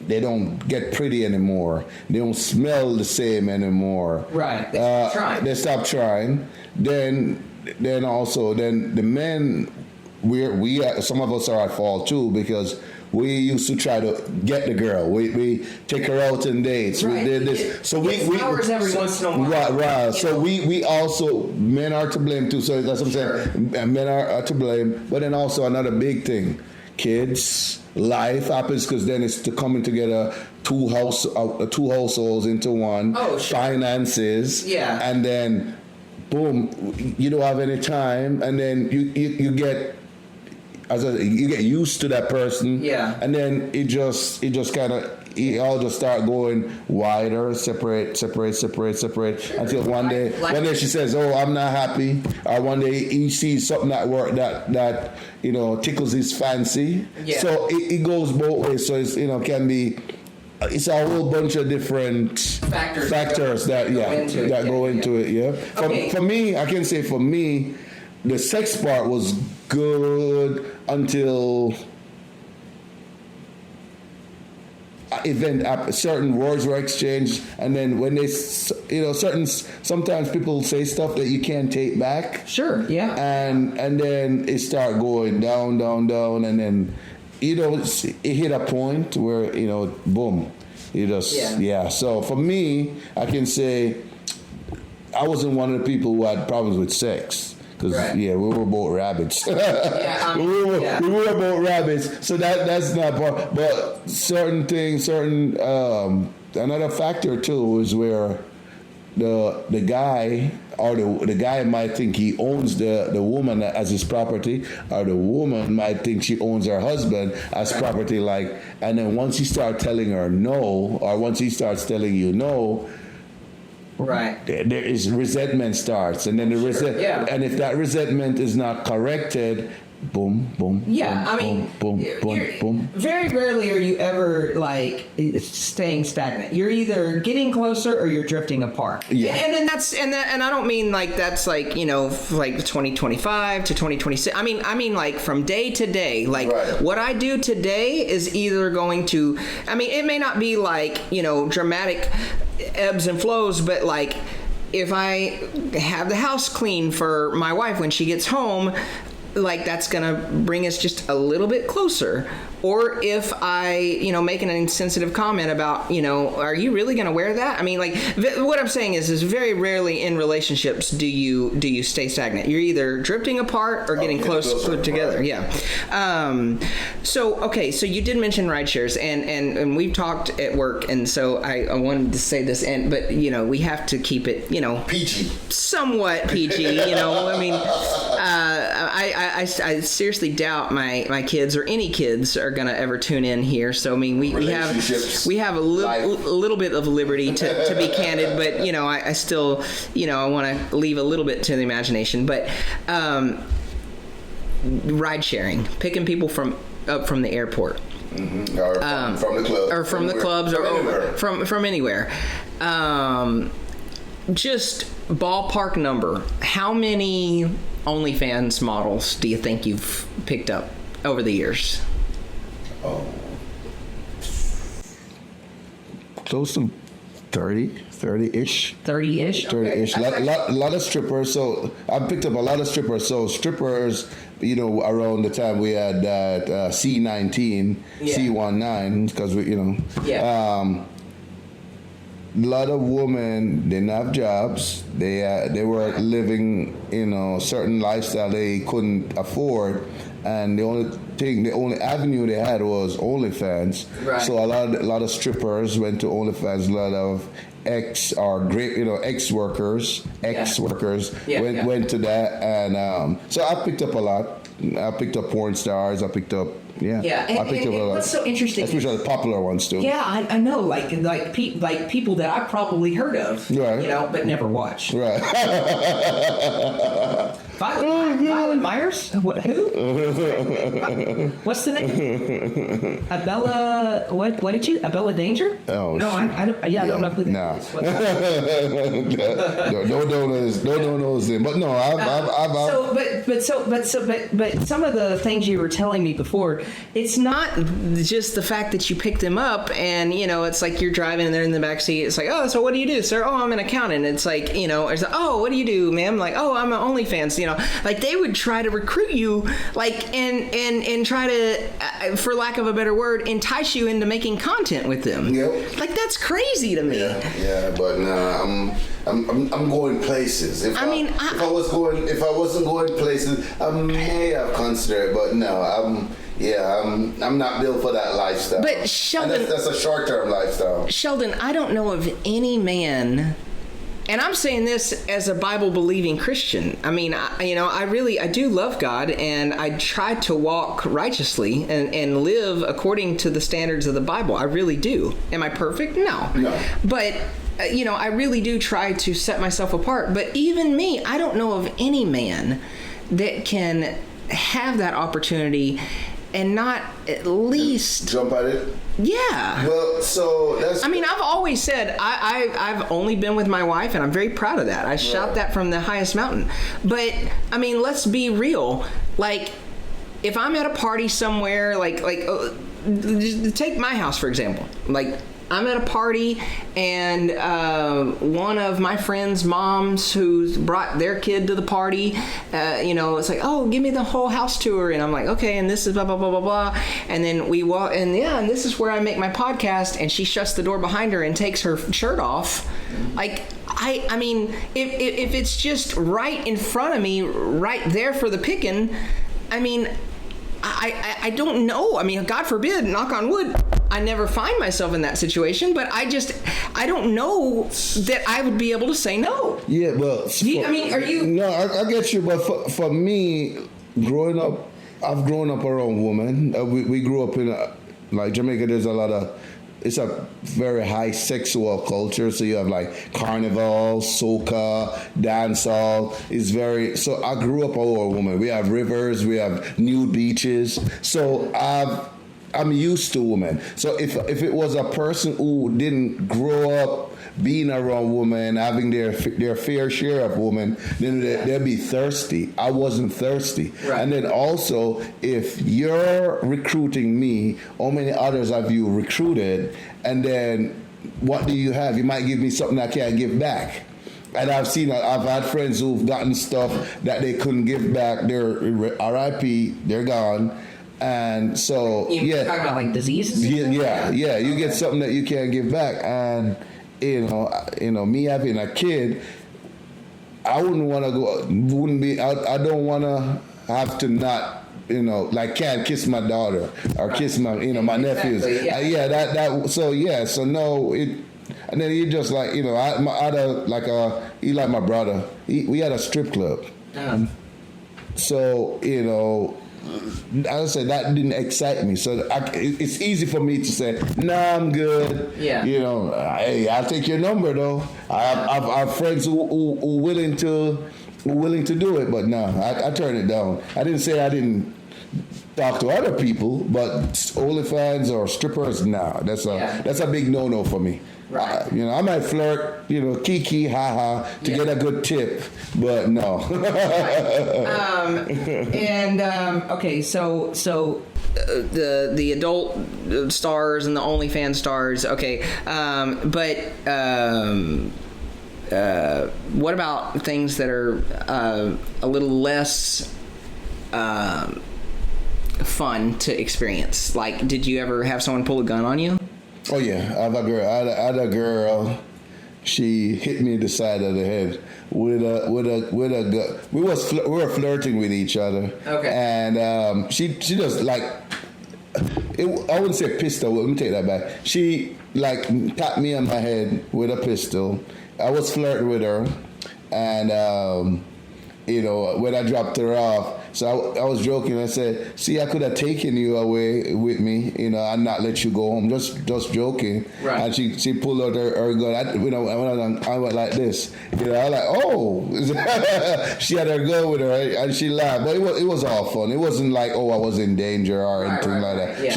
[SPEAKER 3] They don't get pretty anymore. They don't smell the same anymore.
[SPEAKER 1] Right. They stop trying.
[SPEAKER 3] They stop trying. Then the men, we some of us are at fault too, because we used to try to get the girl. We take her out on dates.
[SPEAKER 1] Right.
[SPEAKER 3] We did this. So we
[SPEAKER 1] flowers every once in a while.
[SPEAKER 3] Right. So we also, men are to blame too. So that's what I'm saying. Men are to blame. But then also another big thing, kids, life happens, because then it's the coming together, two households into one.
[SPEAKER 1] Oh, sure.
[SPEAKER 3] Finances.
[SPEAKER 1] Yeah.
[SPEAKER 3] And then, boom, you don't have any time, and then you get used to that person.
[SPEAKER 1] Yeah.
[SPEAKER 3] And then it just kind of, all just start going wider, separate,
[SPEAKER 1] Sure.
[SPEAKER 3] until one day she says, "Oh, I'm not happy," or one day he sees something at work that tickles his fancy.
[SPEAKER 1] Yeah.
[SPEAKER 3] So it goes both ways. So it's can be. It's a whole bunch of different factors that go into it. Yeah.
[SPEAKER 1] Okay.
[SPEAKER 3] For me, I can say for me, the sex part was good until certain words were exchanged, and then when they, sometimes people say stuff that you can't take back.
[SPEAKER 1] Sure. Yeah.
[SPEAKER 3] And then it start going down, and then it hit a point where boom, So for me, I can say I wasn't one of the people who had problems with sex. Because
[SPEAKER 1] right.
[SPEAKER 3] we were both rabbits. We were both rabbits. So that's not part. But certain things, another factor too is where the guy or the guy might think he owns the woman as his property, or the woman might think she owns her husband as property. And then once he starts telling her no, or once he starts telling you no.
[SPEAKER 1] Right.
[SPEAKER 3] There is resentment starts, and then and if that resentment is not corrected, boom, boom.
[SPEAKER 1] Yeah,
[SPEAKER 3] boom.
[SPEAKER 1] Very rarely are you ever staying stagnant. You're either getting closer or you're drifting apart.
[SPEAKER 3] Yeah.
[SPEAKER 1] And then and I don't mean that's 2025 to 2026. I mean from day to day.
[SPEAKER 2] Right.
[SPEAKER 1] What I do today is either going to. It may not be dramatic ebbs and flows, but if I have the house clean for my wife when she gets home, that's gonna bring us just a little bit closer. Or if I, make an insensitive comment about, are you really gonna wear that? What I'm saying is very rarely in relationships do you stay stagnant. You're either drifting apart or getting closer together. Right. Yeah. So you did mention ride shares, and we've talked at work, and so I wanted to say this, but we have to keep it,
[SPEAKER 2] PG,
[SPEAKER 1] somewhat PG. I seriously doubt my kids or any kids are going to ever tune in here. So we have a little bit of liberty to be candid, but I still I want to leave a little bit to the imagination. But ride sharing, picking people up from the airport.
[SPEAKER 2] Mm-hmm. Or from the club,
[SPEAKER 1] or from the clubs, or from anywhere. Just ballpark number. How many OnlyFans models do you think you've picked up over the years?
[SPEAKER 2] Oh,
[SPEAKER 3] close to 30-ish.
[SPEAKER 1] 30-ish?
[SPEAKER 3] 30-ish. A lot of strippers. So I picked up a lot of strippers. So strippers, around the time we had that C19, C19, because a lot of women didn't have jobs. They were living, certain lifestyle they couldn't afford, and the only avenue they had was OnlyFans.
[SPEAKER 1] Right.
[SPEAKER 3] So a lot of strippers went to OnlyFans. A lot of ex workers went to that, and so I picked up a lot. I picked up porn stars. I picked up. Yeah,
[SPEAKER 1] I picked up a lot. What's so interesting,
[SPEAKER 3] especially the popular ones too.
[SPEAKER 1] Yeah, I know, like people that I probably heard of,
[SPEAKER 3] right?
[SPEAKER 1] But never watched.
[SPEAKER 3] Right.
[SPEAKER 1] Violet Myers? Who? What's the name? Abella? What did you? Abella Danger?
[SPEAKER 3] Oh,
[SPEAKER 1] no, I don't. Yeah, I don't know who that is.
[SPEAKER 3] Don't know his name. But no,
[SPEAKER 1] But some of the things you were telling me before, it's not just the fact that you picked them up and it's like you're driving and they're in the back seat. It's like, oh, so what do you do, sir? Oh, I'm an accountant. It's like it's like, oh, what do you do, ma'am? Like, oh, I'm an OnlyFans. Like they would try to recruit you, like and try to, for lack of a better word, entice you into making content with them.
[SPEAKER 2] Yep.
[SPEAKER 1] Like that's crazy to me.
[SPEAKER 2] Yeah, but nah, I'm going places. If I wasn't going places, I may have considered, but no, I'm not built for that lifestyle.
[SPEAKER 1] But Sheldon,
[SPEAKER 2] that's a short-term lifestyle.
[SPEAKER 1] Sheldon, I don't know of any man. And I'm saying this as a Bible-believing Christian. I mean, I do love God, and I try to walk righteously and live according to the standards of the Bible. I really do. Am I perfect? No. But, I really do try to set myself apart. But even me, I don't know of any man that can have that opportunity and not at least
[SPEAKER 2] jump at it.
[SPEAKER 1] Yeah.
[SPEAKER 2] Well, so that's.
[SPEAKER 1] I mean, I've always said I've only been with my wife, and I'm very proud of that. I shout that from the highest mountain. But I mean, let's be real. Like, if I'm at a party somewhere, just take my house for example. Like, I'm at a party, and one of my friends' moms who's brought their kid to the party, it's like, oh, give me the whole house tour. And I'm like, okay, and this is blah, blah, blah, blah, blah. And then we walk, and this is where I make my podcast, and she shuts the door behind her and takes her shirt off. Like, I mean, if it's just right in front of me, right there for the picking, I mean, I don't know. I mean, God forbid, knock on wood, I never find myself in that situation, but I don't know that I would be able to say no.
[SPEAKER 3] Yeah, well,
[SPEAKER 1] are you?
[SPEAKER 3] No, I get you, but for me, growing up, I've grown up around women. We grew up in like Jamaica. There's a lot of. It's a very high sexual culture, so you have like carnival, soca, dancehall. It's very. So I grew up all over women. We have rivers, we have nude beaches. So I'm used to women. So if it was a person who didn't grow up being around women, having their fair share of women, then they'd be thirsty. I wasn't thirsty.
[SPEAKER 1] Right.
[SPEAKER 3] And then also, if you're recruiting me, how many others have you recruited? And then what do you have? You might give me something I can't give back. And I've had friends who've gotten stuff that they couldn't give back. They're RIP, they're gone. And so,
[SPEAKER 1] you're talking about like diseases?
[SPEAKER 3] Yeah. You get something that you can't give back. And, me having a kid, I wouldn't want to go, I don't want to have to not, can't kiss my daughter or kiss my, my nephews. So no, and then you just like, he like my brother, we had a strip club. So, I would say that didn't excite me. So it's easy for me to say, nah, I'm good.
[SPEAKER 1] Yeah.
[SPEAKER 3] Hey, I'll take your number though. I have friends who willing to do it, but no, I turned it down. I didn't say I didn't talk to other people, but OnlyFans or strippers, nah, that's a big no for me.
[SPEAKER 1] Right.
[SPEAKER 3] I might flirt, kiki, ha to get a good tip, but no.
[SPEAKER 1] Okay, so the adult stars and the OnlyFans stars, okay, what about things that are a little less fun to experience? Like, did you ever have someone pull a gun on you?
[SPEAKER 3] Oh yeah, I had a girl. she hit me in the side of the head with a gun. We were flirting with each other.
[SPEAKER 1] Okay.
[SPEAKER 3] And she just like, I wouldn't say pistol. Let me take that back. She like tapped me on my head with a pistol. I was flirting with her, and when I dropped her off, so I was joking. I said, "See, I could have taken you away with me, and not let you go home." Just joking.
[SPEAKER 1] Right.
[SPEAKER 3] And she pulled out her gun. I went like this. I was like, "Oh!" She had her gun with her, and she laughed. But it was all fun. It wasn't like, "Oh, I was in danger" or anything like that.
[SPEAKER 1] Yeah.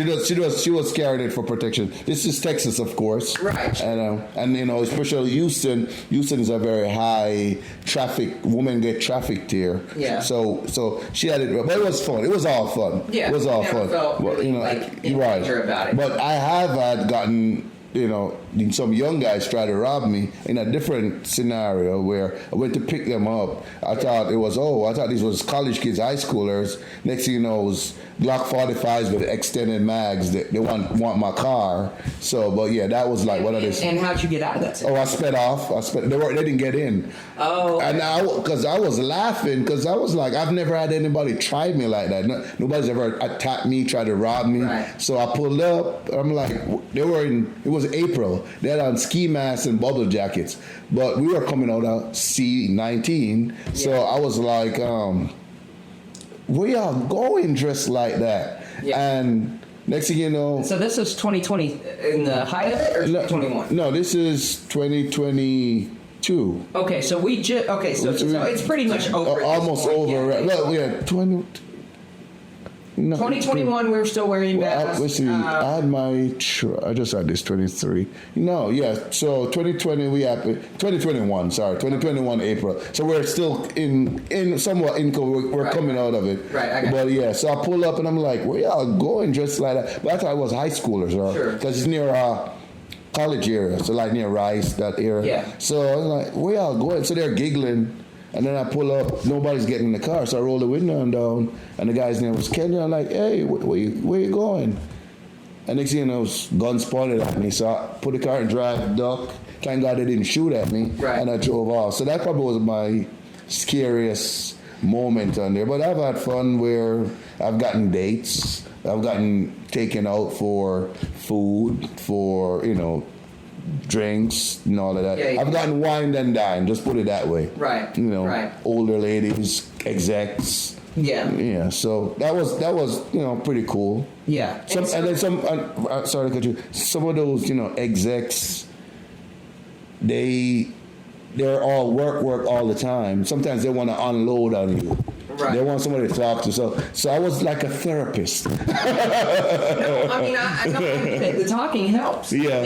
[SPEAKER 3] She was carrying it for protection. This is Texas, of course.
[SPEAKER 1] Right.
[SPEAKER 3] And especially Houston. Houston is a very high traffic. Women get trafficked here.
[SPEAKER 1] Yeah.
[SPEAKER 3] So she had it, but it was fun. It was all fun.
[SPEAKER 1] Yeah.
[SPEAKER 3] It was all fun.
[SPEAKER 1] Felt really, in
[SPEAKER 3] right.
[SPEAKER 1] danger about it.
[SPEAKER 3] But I have gotten, some young guys try to rob me in a different scenario where I went to pick them up. I thought these was college kids, high schoolers. Next thing you know, it was Glock 45s with extended mags. They want my car. So, but yeah, that was like one of this.
[SPEAKER 1] And how'd you get out of that situation?
[SPEAKER 3] I sped off. They didn't get in.
[SPEAKER 1] Oh. Okay.
[SPEAKER 3] And because I was laughing, because I was like, I've never had anybody try me like that. Nobody's ever attacked me, tried to rob me.
[SPEAKER 1] Right.
[SPEAKER 3] So I pulled up. I'm like, it was April. They had on ski masks and bubble jackets. But we were coming out of C19. Yeah. So I was like, where y'all going dressed like that?
[SPEAKER 1] Yeah.
[SPEAKER 3] And next thing you know...
[SPEAKER 1] So this is 2020 in the height of it, or 2021?
[SPEAKER 3] No, this is 2022.
[SPEAKER 1] Okay, so so it's pretty much over.
[SPEAKER 3] Almost over.
[SPEAKER 1] Yeah.
[SPEAKER 3] Well, yeah, 20... No,
[SPEAKER 1] 2021, we were still wearing masks.
[SPEAKER 3] Let's see. I had I just had this 23. No, yeah. So 2020 2021. Sorry, 2021 April. So we're still in somewhat income. We're coming out of it.
[SPEAKER 1] Right.
[SPEAKER 3] But yeah, so I pull up and I'm like, where y'all going dressed like that? But I thought it was high schoolers,
[SPEAKER 1] sure,
[SPEAKER 3] because it's near college area, so like near Rice, that area.
[SPEAKER 1] Yeah. So
[SPEAKER 3] I was like, where y'all going? So they're giggling. And then I pull up, nobody's getting in the car, so I roll the window down, and the guy's name was Kenny. I'm like, hey, where you going? And next thing you know, guns pointed at me, so I put the car in drive, duck. Thank God they didn't shoot at me,
[SPEAKER 1] right,
[SPEAKER 3] and I drove off. So that probably was my scariest moment on there. But I've had fun where I've gotten dates, I've gotten taken out for food, for, drinks and all of that.
[SPEAKER 1] Yeah,
[SPEAKER 3] I've gotten wined and dined, just put it that way.
[SPEAKER 1] Right.
[SPEAKER 3] Right. Older ladies, execs.
[SPEAKER 1] Yeah.
[SPEAKER 3] Yeah. So that was pretty cool.
[SPEAKER 1] Yeah.
[SPEAKER 3] Sorry to cut you. Some of those execs, they're all work all the time. Sometimes they want to unload on you. Right. They want somebody to talk to. So I was like a therapist.
[SPEAKER 1] No, I know the talking helps.
[SPEAKER 3] Yeah,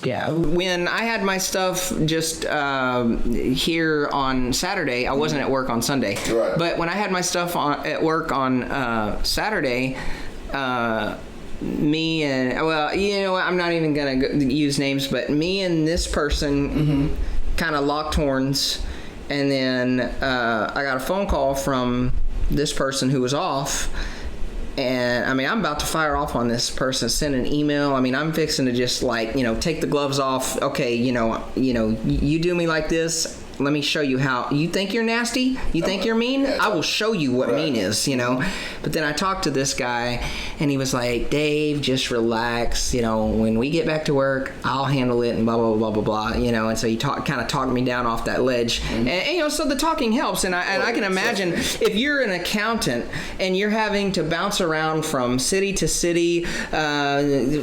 [SPEAKER 1] yeah. When I had my stuff just here on Saturday, I wasn't at work on Sunday.
[SPEAKER 2] Right.
[SPEAKER 1] But when I had my stuff at work on Saturday, me and I'm not even gonna use names, but me and this person kind of locked horns. And then I got a phone call from this person who was off. And I'm about to fire off on this person, send an email. I'm fixing to just take the gloves off. Okay, you do me like this. Let me show you how. You think you're nasty? You think you're mean? I will show you what mean is, But then I talked to this guy, and he was like, Dave, just relax. When we get back to work, I'll handle it, and blah, blah, blah, blah, blah, And so he kind of talked me down off that ledge. Mm-hmm. And so the talking helps. And I can imagine if you're an accountant and you're having to bounce around from city to city, kind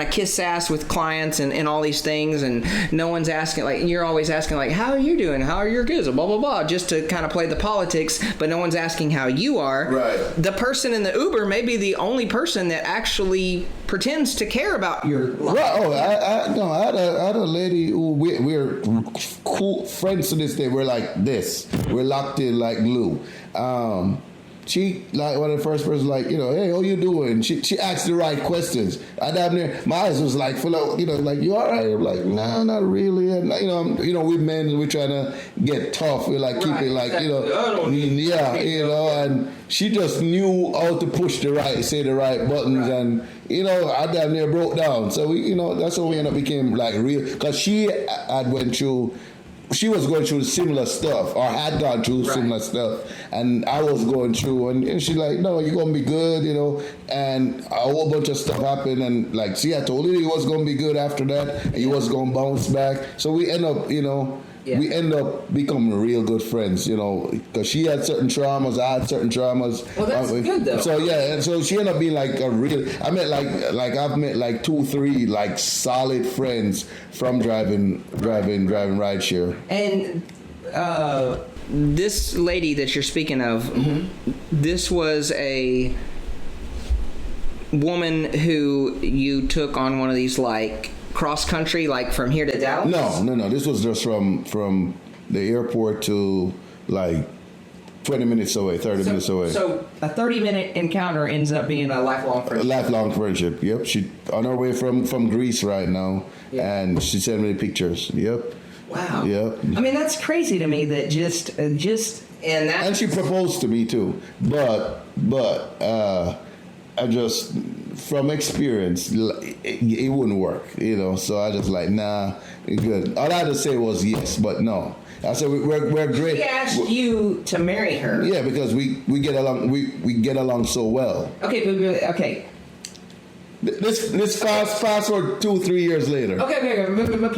[SPEAKER 1] of kiss ass with clients and all these things, and no one's asking, you're always asking, how are you doing? How are your kids? Blah, blah, blah, just to kind of play the politics, but no one's asking how you are.
[SPEAKER 2] Right.
[SPEAKER 1] The person in the Uber may be the only person that actually pretends to care about your life.
[SPEAKER 3] Right. I had a lady who we're cool friends to this day. We're like this. We're locked in like glue. she like one of the first persons, like, you know, hey, how you doing? She asked the right questions. I down there, my eyes was like full of, you know, like, you all right? I'm like, nah, not really. And you know, we men, we're trying to get tough. We like keep it like, you know, yeah, you know. And she just knew how to push the right buttons, and you know, I down there broke down. So we, you know, that's how we became like real, because she was going through similar stuff, or had gone through similar stuff, and I was going through, and she's like, no, you're going to be good, you know, and a whole bunch of stuff happened, and like, see, I told you he was going to be good after that, and he was going to bounce back, so we end up, you know, we end up becoming real good friends, you know, because she had certain traumas, I had certain traumas.
[SPEAKER 1] Well, that's good though.
[SPEAKER 3] So yeah, and so she ended up being like a real. I met I've met like 2-3 like solid friends from driving rideshare.
[SPEAKER 1] And this lady that you're speaking of, this was a woman who you took on one of these like cross country, like from here to Dallas?
[SPEAKER 3] No. This was just from the airport to like 20 minutes away, 30 minutes away.
[SPEAKER 1] So a 30-minute encounter ends up being a lifelong friendship.
[SPEAKER 3] A lifelong friendship. Yep. She on her way from Greece right now, and she sent me the pictures. Yep.
[SPEAKER 1] Wow.
[SPEAKER 3] Yep.
[SPEAKER 1] I mean, that's crazy to me that just and that.
[SPEAKER 3] And she proposed to me too, but I just, from experience, it wouldn't work, you know. So I just like, nah, it's good. All I had to say was yes, but no. I said we're great.
[SPEAKER 1] She asked you to marry her.
[SPEAKER 3] Yeah, because we get along. We get along so well.
[SPEAKER 1] Okay, okay.
[SPEAKER 3] Let's fast forward 2-3 years later.
[SPEAKER 1] Okay.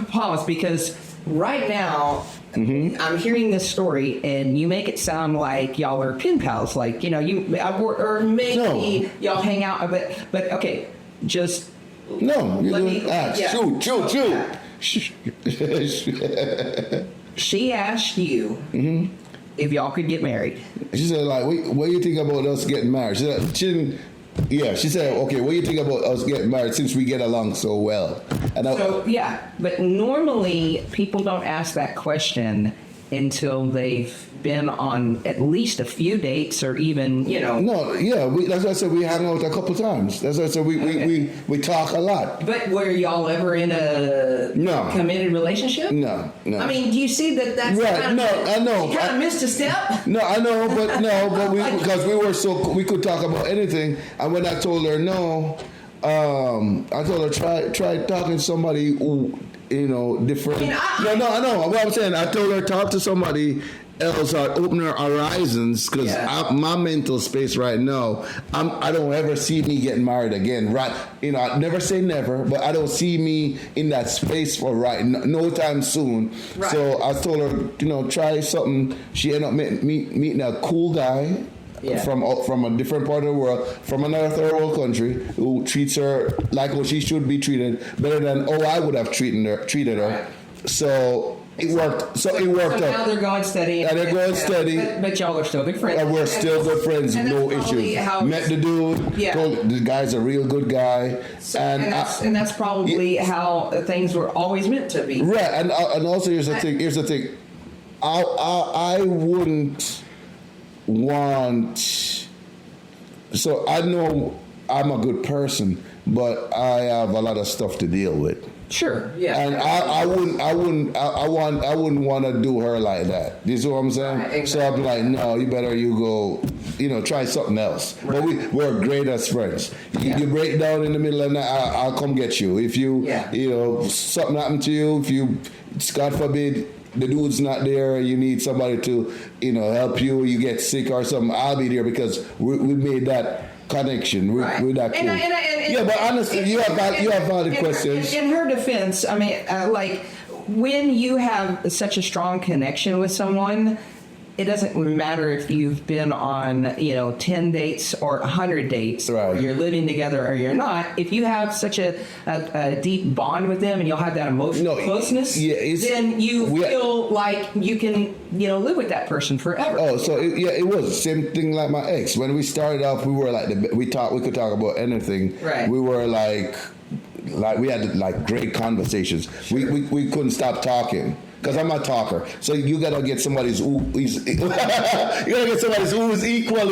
[SPEAKER 1] Pause, because right now. I'm hearing this story, and you make it sound like y'all are pen pals, like, you know, or maybe y'all hang out, but okay, just
[SPEAKER 3] no. Let me ask. Shoot.
[SPEAKER 1] She asked you if y'all could get married.
[SPEAKER 3] She said, like, what do you think about us getting married? She said, okay, what do you think about us getting married since we get along so well?
[SPEAKER 1] But normally people don't ask that question until they've been on at least a few dates, or even, you know.
[SPEAKER 3] No, yeah, that's why I said we hang out a couple times. That's why I said we talk a lot.
[SPEAKER 1] But were y'all ever in a committed relationship?
[SPEAKER 3] No.
[SPEAKER 1] I mean, do you see that's
[SPEAKER 3] right?
[SPEAKER 1] I know. You kind of missed a step.
[SPEAKER 3] No, I know, but because we could talk about anything. And when I told her no, I told her try talking to somebody who, you know, different. I know. What I'm saying, I told her talk to somebody else, or open her horizons, because my mental space right now, I don't ever see me getting married again. Right? You know, I never say never, but I don't see me in that space for no time soon. Right. So I told her, you know, try something. She ended up meeting a cool guy. Yeah. From a different part of the world, from another third world country, who treats her like what she should be treated, better than I would have treated her. Right. So it worked. So
[SPEAKER 1] now they're going steady.
[SPEAKER 3] And they're going steady.
[SPEAKER 1] But y'all are still good friends.
[SPEAKER 3] And we're still good friends. No issues. Met the dude. Yeah. Told the guy's a real good guy.
[SPEAKER 1] So, and that's probably how things were always meant to be.
[SPEAKER 3] Right. And also here's the thing. I wouldn't want. So I know I'm a good person, but I have a lot of stuff to deal with.
[SPEAKER 1] Sure. Yeah.
[SPEAKER 3] And I wouldn't want to do her like that. You see what I'm saying? Right, exactly. So I'm like, no, you go, you know, try something else. Right. But we're great as friends. You break down in the middle of the night, I'll come get you. If you know, something happened to you, if you, God forbid, the dude's not there, you need somebody to, you know, help you, you get sick or something, I'll be there, because we made that connection. We're that cool. But honestly, you have valid questions.
[SPEAKER 1] In her defense, I mean, like, when you have such a strong connection with someone, it doesn't matter if you've been on, you know, 10 dates or 100 dates, or you're living together or you're not. If you have such a deep bond with them, and you'll have that emotional closeness, then you feel like you can, you know, live with that person forever.
[SPEAKER 3] Oh, so it was the same thing like my ex. When we started off, we were like we could talk about anything. Right. We were like we had like great conversations. Sure. We couldn't stop talking. because I'm a talker. So you gotta get somebody who's equally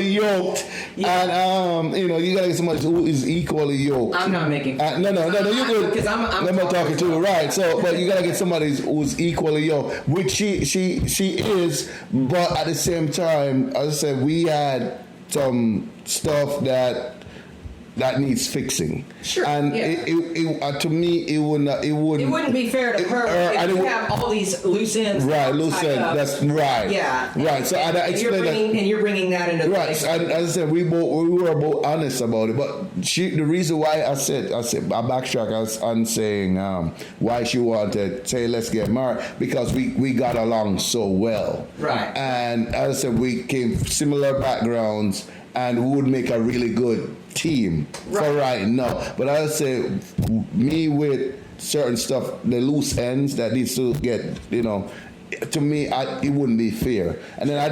[SPEAKER 3] yoked, and you gotta get somebody who is equally yoked.
[SPEAKER 1] I'm not making.
[SPEAKER 3] No, you're good.
[SPEAKER 1] Because I'm
[SPEAKER 3] talking to, right? So, but you gotta get somebody who's equally yoked, which she is, but at the same time, as I said, we had some stuff that needs fixing.
[SPEAKER 1] Sure.
[SPEAKER 3] And to me, it wouldn't
[SPEAKER 1] be fair to her if you have all these loose ends.
[SPEAKER 3] Right, loose ends. That's right.
[SPEAKER 1] Yeah.
[SPEAKER 3] Right. So I explained that.
[SPEAKER 1] And you're bringing that into the
[SPEAKER 3] right. And as I said, we were both honest about it. But the reason why I backtrack on saying why she wanted to say let's get married, because we got along so well.
[SPEAKER 1] Right.
[SPEAKER 3] And as I said, we came from similar backgrounds, and we would make a really good team for right now. But I would say me with certain stuff, the loose ends that needs to get, to me, it wouldn't be fair. And then I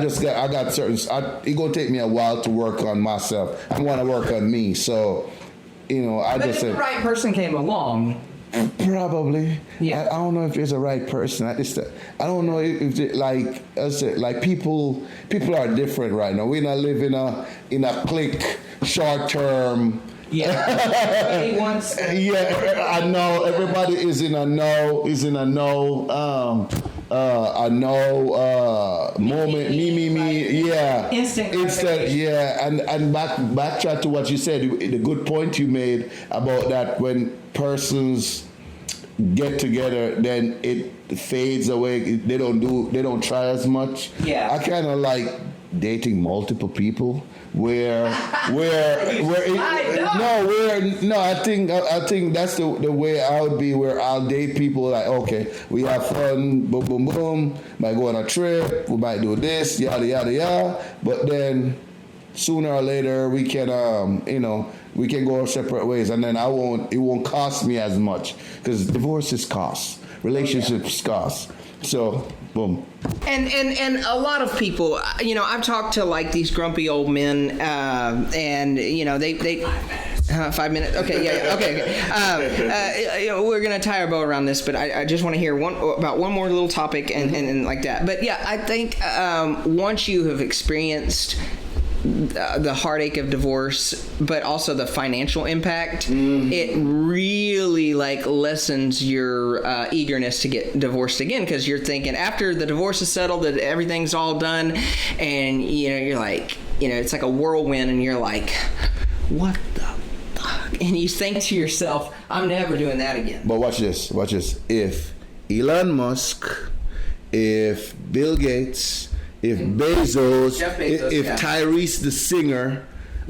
[SPEAKER 3] got certain, it's going to take me a while to work on myself. I want to work on me. So,
[SPEAKER 1] But if the right person came along,
[SPEAKER 3] probably.
[SPEAKER 1] Yeah.
[SPEAKER 3] I don't know if there's a right person. I don't know if it, like I said, like people are different right now. We not live in a clique, short term.
[SPEAKER 1] Yeah. He wants.
[SPEAKER 3] Yeah, I know. Everybody is in a no. Moment. Me. Yeah.
[SPEAKER 1] Instant.
[SPEAKER 3] Yeah. And backtrack to what you said. The good point you made about that when persons get together, then it fades away. They don't try as much.
[SPEAKER 1] Yeah.
[SPEAKER 3] I kind of like dating multiple people. I think that's the way I would be, where I'll date people like, okay, we have fun, boom, boom, boom, might go on a trip, we might do this, yada, yada, yada, but then sooner or later we can, we can go our separate ways, and then it won't cost me as much, because divorces cost, relationships cost. So, boom.
[SPEAKER 1] And a lot of people, I've talked to like these grumpy old men, and they 5 minutes. Okay, yeah, okay. We're gonna tie our bow around this, but I just want to hear about one more little topic and like that. But yeah, I think once you have experienced the heartache of divorce, but also the financial impact, it really lessens your eagerness to get divorced again, because you're thinking after the divorce is settled that everything's all done, and you're like, it's like a whirlwind, and you're like, what the fuck? And you think to yourself, I'm never doing that again.
[SPEAKER 3] But watch this. If Elon Musk, if Bill Gates, if Bezos, if Tyrese the singer,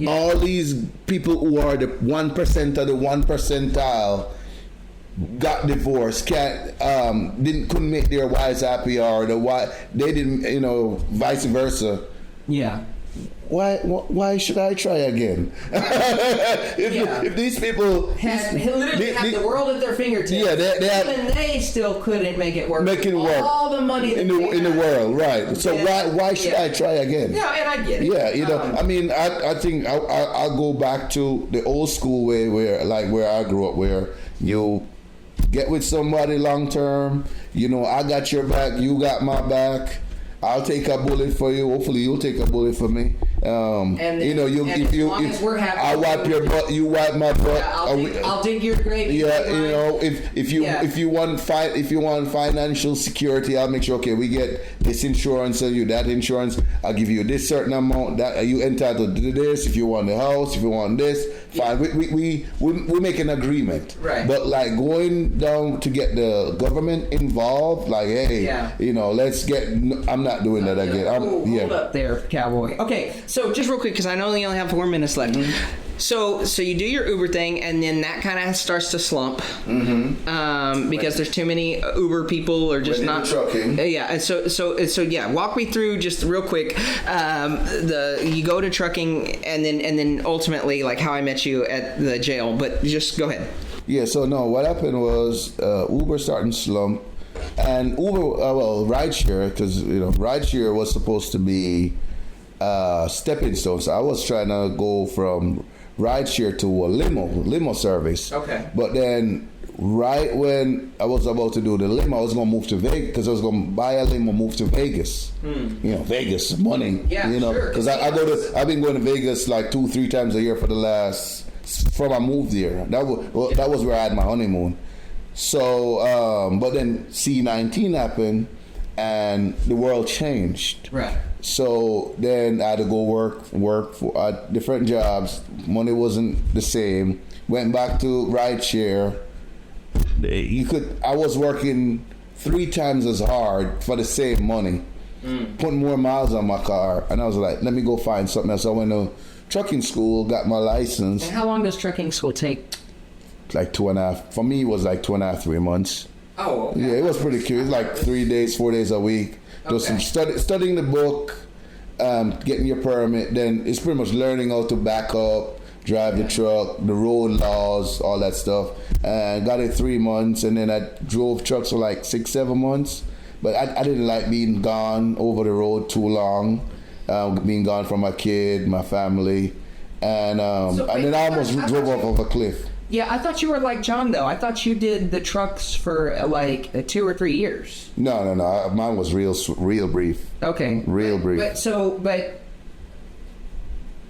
[SPEAKER 3] all these people who are the 1% of the 1 percentile got divorced, couldn't make their wives happy, or they didn't, vice versa.
[SPEAKER 1] Yeah.
[SPEAKER 3] Why should I try again? if these people
[SPEAKER 1] have the world at their fingertips, they still couldn't make it work. All the money
[SPEAKER 3] in the world, right? So why should I try again?
[SPEAKER 1] Yeah, and I get it.
[SPEAKER 3] Yeah, I think I'll go back to the old school way, where I grew up, where you get with somebody long term. I got your back, you got my back. I'll take a bullet for you. Hopefully, you'll take a bullet for me. I wipe your butt, you wipe my butt.
[SPEAKER 1] Yeah, I'll dig your grave.
[SPEAKER 3] Yeah, if you want financial security, I'll make sure. Okay, we get this insurance and you that insurance. I'll give you this certain amount. That are you entitled to this? If you want the house, if you want this, fine. We make an agreement.
[SPEAKER 1] Right.
[SPEAKER 3] But going down to get the government involved, let's get. I'm not doing that again.
[SPEAKER 1] Hold up there, cowboy. Okay. So just real quick, because I know you only have 4 minutes left. So you do your Uber thing, and then that kind of starts to slump, because there's too many Uber people, or just not
[SPEAKER 2] trucking.
[SPEAKER 1] Yeah. So yeah. Walk me through just real quick. You go to trucking, and then ultimately how I met you at the jail. But just go ahead.
[SPEAKER 3] Yeah. So no, what happened was Uber starting to slump, and Uber rideshare, because rideshare was supposed to be stepping stone. So I was trying to go from rideshare to a limo service.
[SPEAKER 1] Okay.
[SPEAKER 3] But then right when I was about to do the limo, I was going to move to Vegas because I was going to buy a limo, move to Vegas. You know, Vegas, money.
[SPEAKER 1] Yeah,
[SPEAKER 3] you know, because
[SPEAKER 1] sure.
[SPEAKER 3] I've been going to Vegas like 2-3 times a year from I moved there. That was where I had my honeymoon. So, but then C-19 happened and the world changed.
[SPEAKER 1] Right.
[SPEAKER 3] So then I had to go work for different jobs. Money wasn't the same. Went back to rideshare. I was working 3 times as hard for the same money, putting more miles on my car, and I was like, let me go find something else. I went to trucking school, got my license.
[SPEAKER 1] And how long does trucking school take?
[SPEAKER 3] Like 2.5. For me, it was like 2.5, 3 months.
[SPEAKER 1] Oh, okay.
[SPEAKER 3] Yeah, it was pretty cute. It was like 3 days, 4 days a week. Just some studying the book, getting your permit. Then it's pretty much learning how to back up, drive the truck, the road laws, all that stuff. And got it 3 months, and then I drove trucks for like 6-7 months. But I didn't like being gone over the road too long, being gone from my kid, my family, and then I almost drove off of a cliff.
[SPEAKER 1] Yeah, I thought you were like John, though. I thought you did the trucks for like 2 or 3 years.
[SPEAKER 3] No. Mine was real brief.
[SPEAKER 1] Okay.
[SPEAKER 3] Real brief.
[SPEAKER 1] But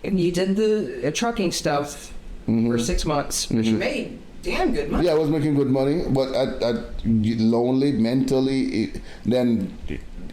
[SPEAKER 1] you did the trucking stuff for 6 months, but you made damn good money.
[SPEAKER 3] Yeah, I was making good money, but I lonely mentally. Then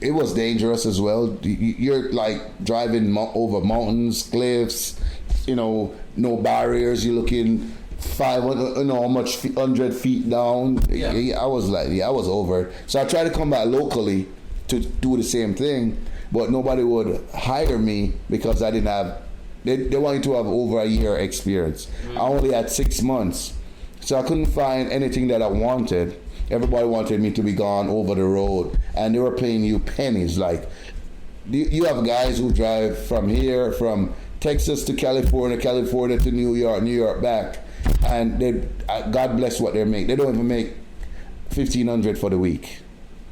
[SPEAKER 3] it was dangerous as well. You're like driving over mountains, cliffs, no barriers. You're looking 100 feet down. Yeah. I was over it. So I tried to come back locally to do the same thing, but nobody would hire me because I didn't have. They wanted to have over a year experience. I only had 6 months, so I couldn't find anything that I wanted. Everybody wanted me to be gone over the road, and they were paying you pennies. Like you have guys who drive from Texas to California to New York back. And God bless what they make. They don't even make $1,500 for the week,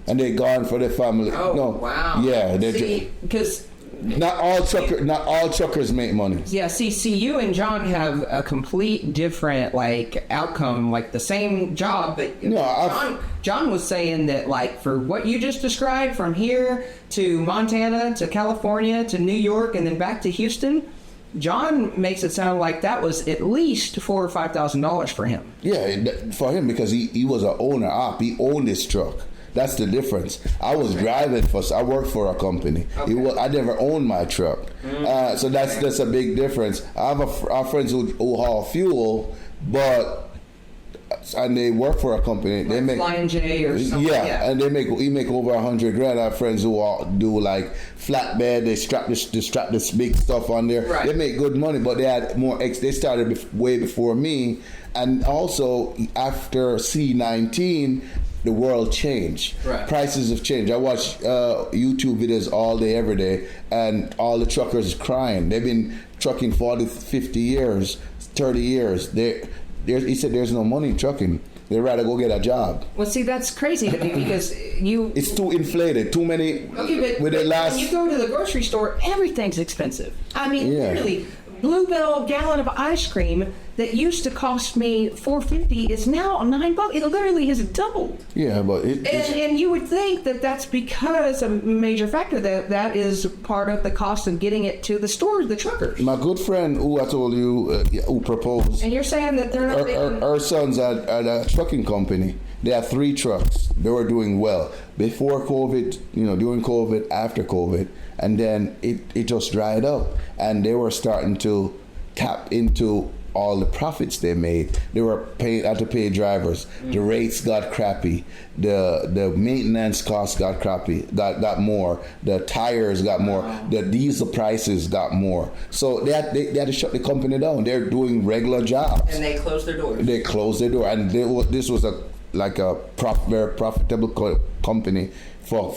[SPEAKER 3] and they're gone for their family.
[SPEAKER 1] Oh,
[SPEAKER 3] no,
[SPEAKER 1] wow!
[SPEAKER 3] Yeah,
[SPEAKER 1] because
[SPEAKER 3] not all truckers make money.
[SPEAKER 1] Yeah, see, you and John have a complete different outcome, the same job, but John was saying that for what you just described, from here to Montana to California to New York and then back to Houston. John makes it sound like that was at least $4,000 or $5,000 for him.
[SPEAKER 3] Yeah, for him, because he was an owner op. He owned his truck. That's the difference. I was driving I worked for a company. Okay. I never owned my truck. So that's a big difference. I have our friends who haul fuel, and they work for a company. They make
[SPEAKER 1] Flying J or something.
[SPEAKER 3] Yeah, and he make over $100,000. I have friends who do flatbed. They strap this big stuff on there.
[SPEAKER 1] Right.
[SPEAKER 3] They make good money, but they had more. They started way before me, and also after C-19, the world changed.
[SPEAKER 1] Right.
[SPEAKER 3] Prices have changed. I watch YouTube videos all day, every day, and all the truckers crying. They've been trucking 40, 50 years, 30 years. He said there's no money in trucking. They'd rather go get a job.
[SPEAKER 1] Well, see, that's crazy to me because
[SPEAKER 3] it's too inflated. Too many.
[SPEAKER 1] Okay, but when you go to the grocery store, everything's expensive. I mean, literally, Bluebell gallon of ice cream that used to cost me $4.50 is now $9. It literally has doubled.
[SPEAKER 3] Yeah, but
[SPEAKER 1] and you would think that that's because a major factor that is part of the cost of getting it to the stores, the truckers.
[SPEAKER 3] My good friend, who I told you, who proposed,
[SPEAKER 1] and you're saying that they're not.
[SPEAKER 3] Our sons at a trucking company. They had 3 trucks. They were doing well before COVID. During COVID, after COVID, and then it just dried up, and they were starting to tap into all the profits they made. They were had to pay drivers. The rates got crappy. The maintenance costs got crappy. Got more. The tires got more. The diesel prices got more. So they had to shut the company down. They're doing regular jobs.
[SPEAKER 1] And they closed their doors.
[SPEAKER 3] They closed their door, and this was a very profitable company for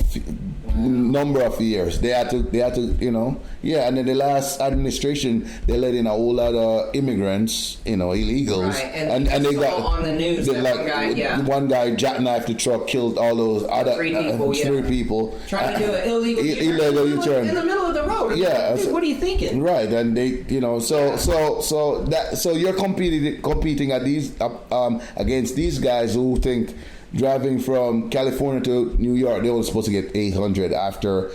[SPEAKER 3] number of years. They had to, and then the last administration, they let in a whole lot of immigrants, illegals,
[SPEAKER 1] right.
[SPEAKER 3] and they got
[SPEAKER 1] on the news.
[SPEAKER 3] One guy jackknifed the truck, killed all those other
[SPEAKER 1] 3 people,
[SPEAKER 3] three people
[SPEAKER 1] trying to do an illegal
[SPEAKER 3] U-turn
[SPEAKER 1] in the middle of the road. What are you thinking?
[SPEAKER 3] Right, and they, so you're competing at these against these guys who think driving from California to New York, they were supposed to get 800 after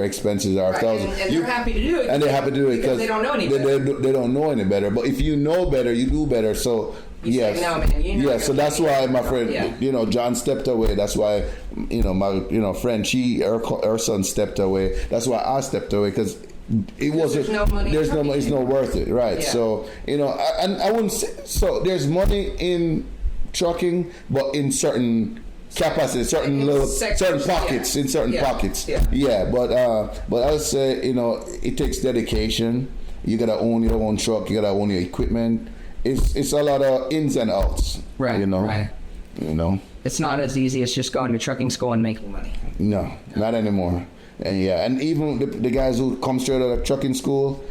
[SPEAKER 3] expenses are 1,000.
[SPEAKER 1] And they're happy to do it.
[SPEAKER 3] And they're happy to do it
[SPEAKER 1] because they don't know any better.
[SPEAKER 3] They don't know any better. But if you know better, you do better. So yes, so that's why my friend, John stepped away. That's why, my friend, her son stepped away. That's why I stepped away because it wasn't.
[SPEAKER 1] There's no money.
[SPEAKER 3] It's not worth it, right?
[SPEAKER 1] Yeah.
[SPEAKER 3] So I wouldn't say so. There's money in trucking, but in certain capacity, certain pockets, in certain pockets. Yeah. But I'll say, it takes dedication. You gotta own your own truck. You gotta own your equipment. It's a lot of ins and outs.
[SPEAKER 1] Right.
[SPEAKER 3] Right.
[SPEAKER 1] It's not as easy as just going to trucking school and making money.
[SPEAKER 3] No, not anymore. And even the guys who come straight out of trucking school,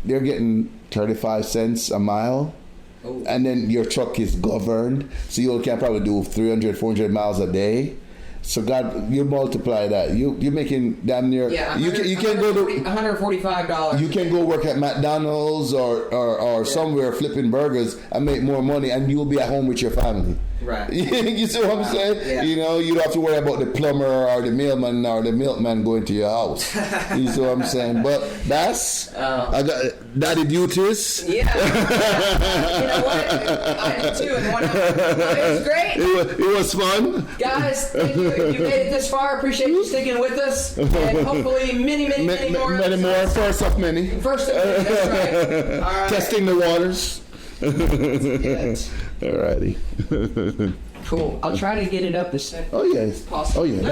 [SPEAKER 3] they're getting 35 cents a mile. Oh. And then your truck is governed, so you can probably do 300, 400 miles a day. So God, you multiply that. You're making damn near.
[SPEAKER 1] Yeah,
[SPEAKER 3] you can go to
[SPEAKER 1] $145.
[SPEAKER 3] You can go work at McDonald's or somewhere flipping burgers and make more money, and you'll be at home with your family.
[SPEAKER 1] Right.
[SPEAKER 3] You see what I'm saying?
[SPEAKER 1] Yeah.
[SPEAKER 3] You don't have to worry about the plumber or the mailman or the milkman going to your house. You see what I'm saying? But that's I got daddy duties.
[SPEAKER 1] Yeah. You know what? I did too. And it was great.
[SPEAKER 3] It was fun.
[SPEAKER 1] Guys, thank you. You made it this far. Appreciate you sticking with us. And hopefully many more.
[SPEAKER 3] Many more. First of many.
[SPEAKER 1] First of many. That's right. All right.
[SPEAKER 3] Testing the waters.
[SPEAKER 1] Yes.
[SPEAKER 3] Alrighty.
[SPEAKER 1] Cool. I'll try to get it up as soon
[SPEAKER 3] as
[SPEAKER 1] possible.
[SPEAKER 3] Oh yeah.